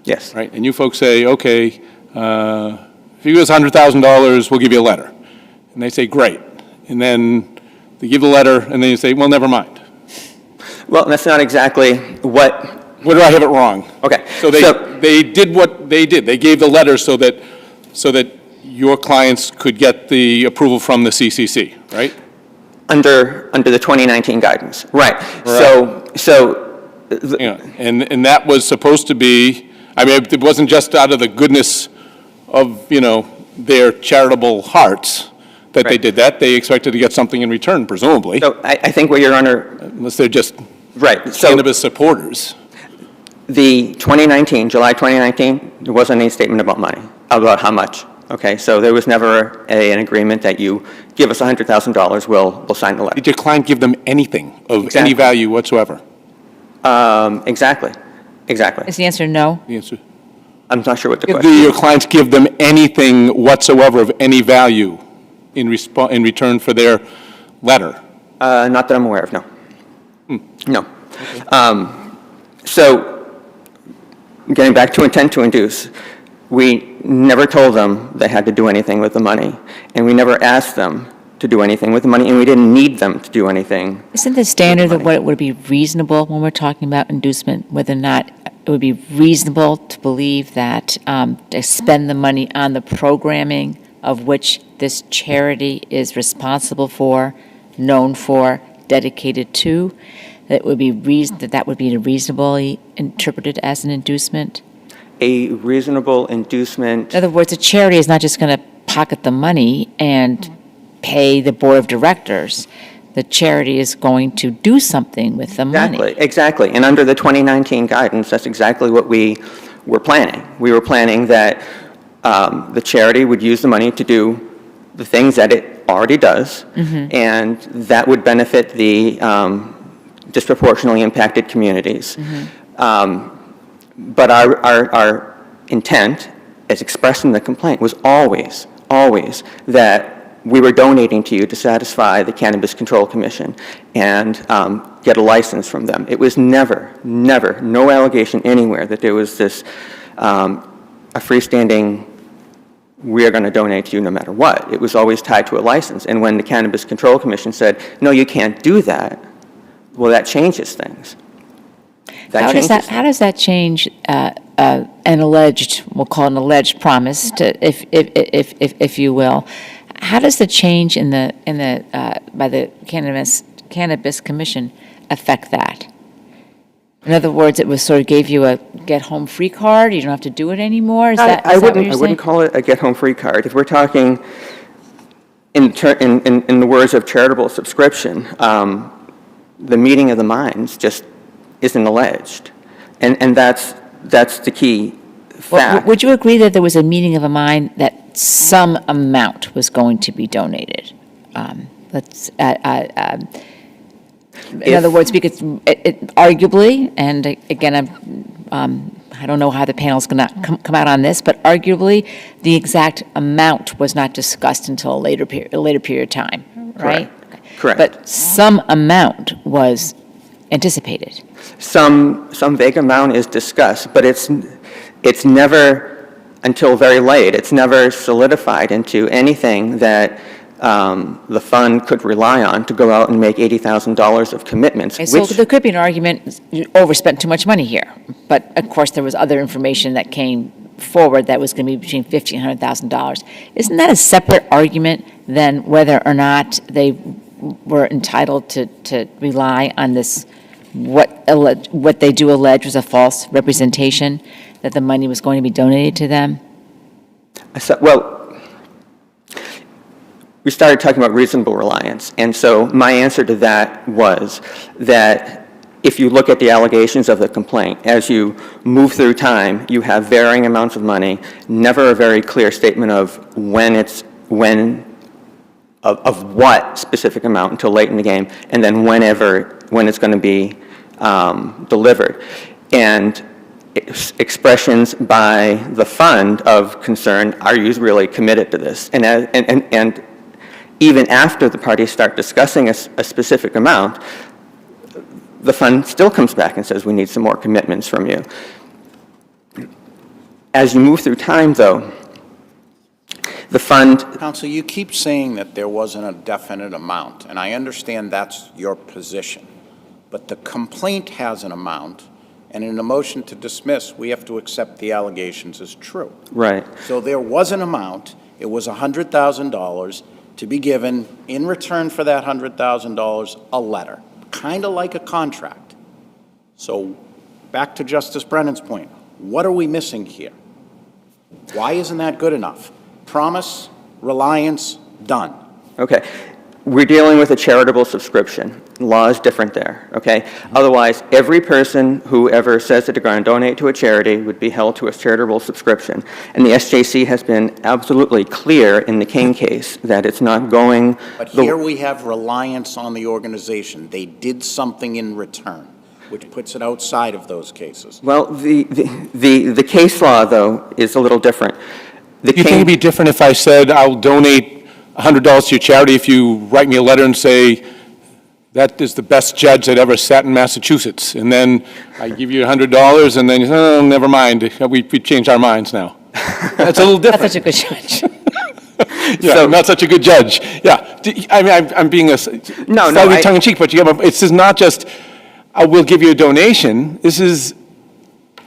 Yes. Right? And you folks say, okay, if you give us $100,000, we'll give you a letter. And they say, great. And then they give the letter, and then you say, well, never mind. Well, that's not exactly what... Where do I have it wrong? Okay. So they did what they did. They gave the letter so that your clients could get the approval from the CCC, right? Under the 2019 guidance, right. And that was supposed to be, I mean, it wasn't just out of the goodness of, their charitable hearts that they did that. They expected to get something in return, presumably. So I think what Your Honor... Unless they're just so cannabis supporters. The July 2019, there wasn't any statement about money, about how much. Okay, so there was never an agreement that you give us $100,000, we'll sign the letter. Did your client give them anything of any value whatsoever? Exactly. Is the answer no? The answer. I'm not sure what the question Did your clients give them anything whatsoever of any value in return for their letter? Not that I'm aware of, no. No. Okay. So, getting back to intent to induce, we never told them they had to do anything with the money, and we never asked them to do anything with the money, and we didn't need them to do anything. Isn't the standard of what it would be reasonable when we're talking about inducement, whether or not it would be reasonable to believe that to spend the money on the programming of which this charity is responsible for, known for, dedicated to, that would be that would be reasonably interpreted as an inducement? A reasonable inducement. In other words, a charity is not just going to pocket the money and pay the board of directors. The charity is going to do something with the money. Exactly. And under the 2019 guidance, that's exactly what we were planning. We were planning that the charity would use the money to do the things that it already does, and that would benefit the disproportionately impacted communities. But our intent, as expressed in the complaint, was always that we were donating to you to satisfy the Cannabis Control Commission and get a license from them. It was never, no allegation anywhere that there was this, a freestanding, we are going to donate to you no matter what. It was always tied to a license. And when the Cannabis Control Commission said, no, you can't do that, well, that changes things. How does that change an alleged, we'll call it an alleged promise, if you will? How does the change by the Cannabis Commission affect that? In other words, it was sort of gave you a get-home-free card. You don't have to do it anymore. I wouldn't call it a get-home-free card. If we're talking in the words of charitable subscription, the meeting of the minds just isn't alleged, and that's the key fact. Well, would you agree that there was a meeting of a mind that some amount was going to be donated? In other words, because it arguably, and again, I'm I don't know how the panel's going to come out on this, but arguably, the exact amount was not discussed until a later period of time, right? Correct. But some amount was anticipated. Some vague amount is discussed, but it's never, until very late, it's never solidified into anything that the fund could rely on to go out and make $80,000 of commitments. And so there could be an argument, you overspent too much money here. But of course, there was other information that came forward that was going to be between $50,000 and $100,000. Isn't that a separate argument than whether or not they were entitled to rely on this, what they do allege was a false representation, that the money was going to be donated to them? Well, we started talking about reasonable reliance, and so my answer to that was that if you look at the allegations of the complaint, as you move through time, you have varying amounts of money, never a very clear statement of of what specific amount until late in the game, and then when it's going to be delivered. And expressions by the fund of concern, are you really committed to this? And even after the parties start discussing a specific amount, the fund still comes back and says, we need some more commitments from you. As you move through time, though, the fund... Counsel, you keep saying that there wasn't a definite amount, and I understand that's your position. But the complaint has an amount, and in a motion to dismiss, we have to accept the allegations as true. Right. So there was an amount. It was $100,000 to be given in return for that $100,000, a letter, kind of like a contract. So back to Justice Brennan's point, what are we missing here? Why isn't that good enough? Promise, reliance, done. Okay. We're dealing with a charitable subscription. Law is different there, okay? Otherwise, every person who ever says that they're going to donate to a charity would be held to a charitable subscription. And the SJC has been absolutely clear in the King case that it's not going... But here we have reliance on the organization. They did something in return, which puts it outside of those cases. Well, the case law, though, is a little different. You think it'd be different if I said, I'll donate $100 to your charity if you write me a letter and say, that is the best judge that ever sat in Massachusetts, and then I give you $100, and then you say, oh, never mind, we changed our minds now. That's a little different. Not such a good judge. Yeah, so, not such a good judge. Yeah, I mean, I'm being slightly tongue-in-cheek, but this is not just, I will give you a donation. This is,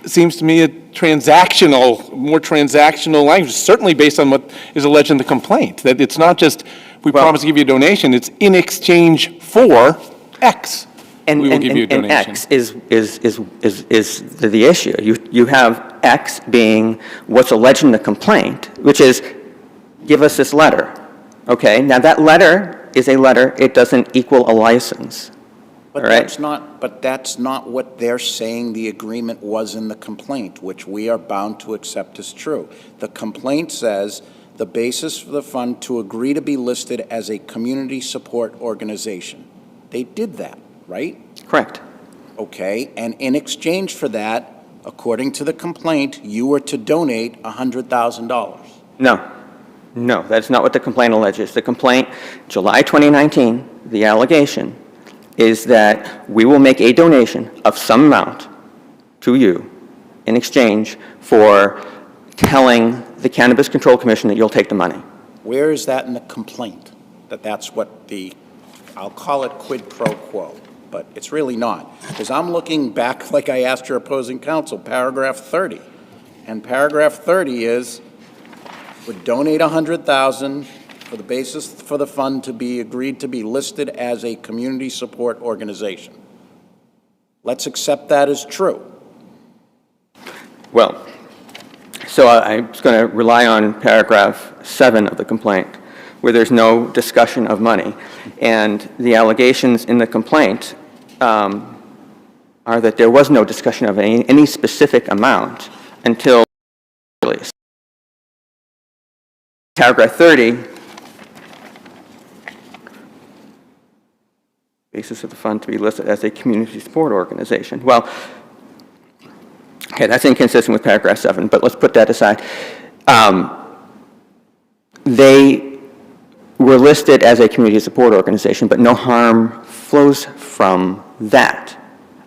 seems to me, more transactional language, certainly based on what is alleged in the complaint, that it's not just, we promise to give you a donation, it's in exchange for X. And, we will give you a donation. And X is the issue. You have X being what's alleged in the complaint, which is, give us this letter. Okay, now that letter is a letter, it doesn't equal a license. But that's not what they're saying the agreement was in the complaint, which we are bound to accept as true. The complaint says the basis for the fund to agree to be listed as a community support organization. They did that, right? Correct. Okay, and in exchange for that, according to the complaint, you were to donate $100,000. No, that's not what the complaint alleges. The complaint, July 2019, the allegation is that we will make a donation of some amount to you in exchange for telling the Cannabis Control Commission that you'll take the money. Where is that in the complaint? That's what the, I'll call it quid pro quo, but it's really not. Because I'm looking back, like I asked your opposing counsel, paragraph 30. And paragraph 30 is, would donate $100,000 for the basis for the fund to be agreed to be listed as a community support organization. Let's accept that as true. Well, so I'm just going to rely on paragraph 7 of the complaint, where there's no discussion of money. And the allegations in the complaint are that there was no discussion of any specific amount until release. Paragraph 30, basis of the fund to be listed as a community support organization. Well, Okay, that's inconsistent with paragraph 7, but let's put that aside. They were listed as a community support organization, but no harm flows from that,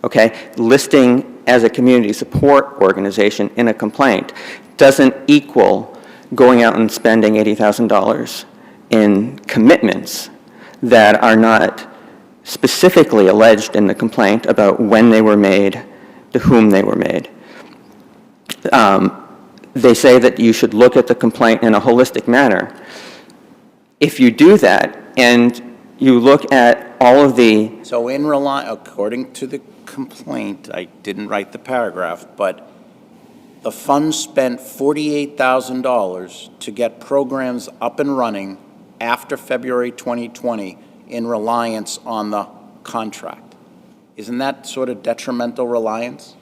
okay? Listing as a community support organization in a complaint doesn't equal going out and spending $80,000 in commitments that are not specifically alleged in the complaint about when they were made, to whom they were made. They say that you should look at the complaint in a holistic manner. If you do that and you look at all of the... So according to the complaint, I didn't write the paragraph, but the fund spent $48,000 to get programs up and running after February 2020 in reliance on the contract. Isn't that sort of detrimental reliance?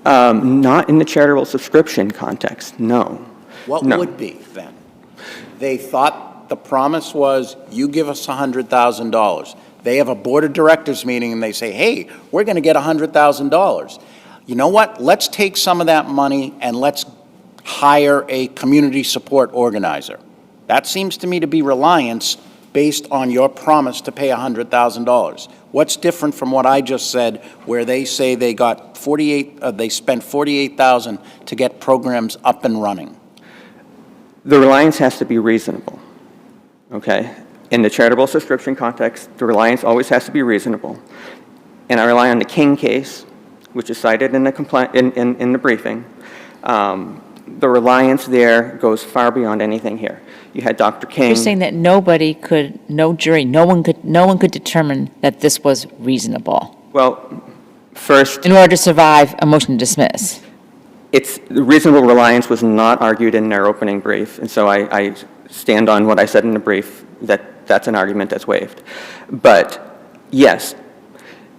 Not in the charitable subscription context, no. What No. would be then? They thought the promise was, you give us $100,000. They have a board of directors meeting and they say, hey, we're going to get $100,000. You know what? Let's take some of that money and let's hire a community support organizer. That seems to me to be reliance based on your promise to pay $100,000. What's different from what I just said, where they say they got they spent $48,000 to get programs up and running? The reliance has to be reasonable, okay? In the charitable subscription context, the reliance always has to be reasonable. And I rely on the King case, which is cited in the in the briefing. The reliance there goes far beyond anything here. You had Dr. King. You're saying that nobody could, no jury, no one could determine that this was reasonable Well, first, in order to survive a motion to dismiss. reasonable reliance was not argued in their opening brief, and so I stand on what I said in the brief, that that's an argument that's waived. But yes,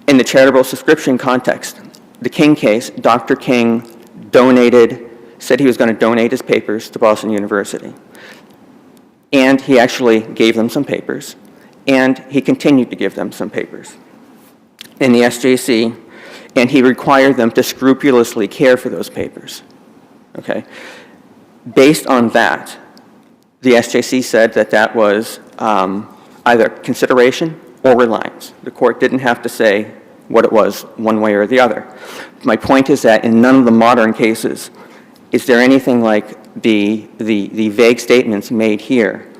in the charitable subscription context, the King case, Dr. King said he was going to donate his papers to Boston University. And he actually gave them some papers, and he continued to give them some papers in the SJC, and he required them to scrupulously care for those papers, okay? Based on that, the SJC said that that was either consideration or reliance. The court didn't have to say what it was one way or the other. My point is that in none of the modern cases is there anything like the vague statements made here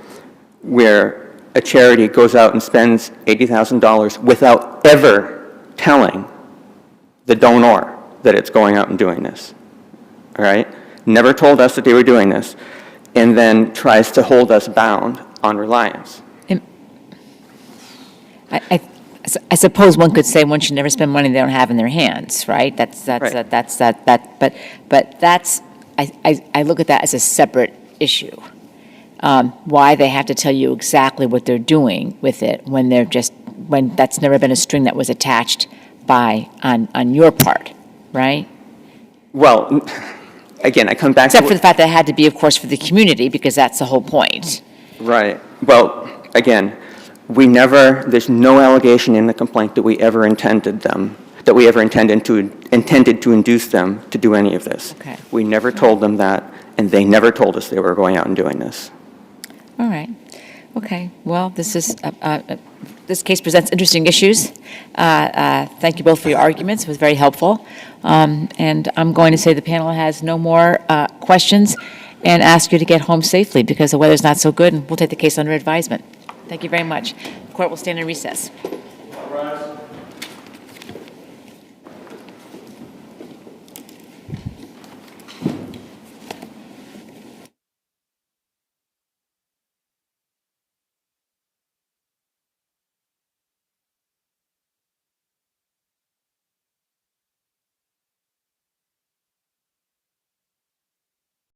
where a charity goes out and spends $80,000 without ever telling the donor that it's going out and doing this, all right? Never told us that they were doing this, and then tries to hold us bound on reliance. I suppose one could say one should never spend money they don't have in their hands, right? But that's, I look at that as a separate issue. Why they have to tell you exactly what they're doing with it when that's never been a string that was attached on your part, right? Well, again, I come back Except for the fact that it had to be, of course, for the community, because that's the whole point. Right. Well, again, there's no allegation in the complaint that we ever intended to induce them to do any of this. Okay. We never told them that, and they never told us they were going out and doing this. All right. Okay. Well, this case presents interesting issues. Thank you both for your arguments. It was very helpful. And I'm going to say the panel has no more questions and ask you to get home safely because the weather's not so good, and we'll take the case under advisement. Thank you very much. The court will stand in recess.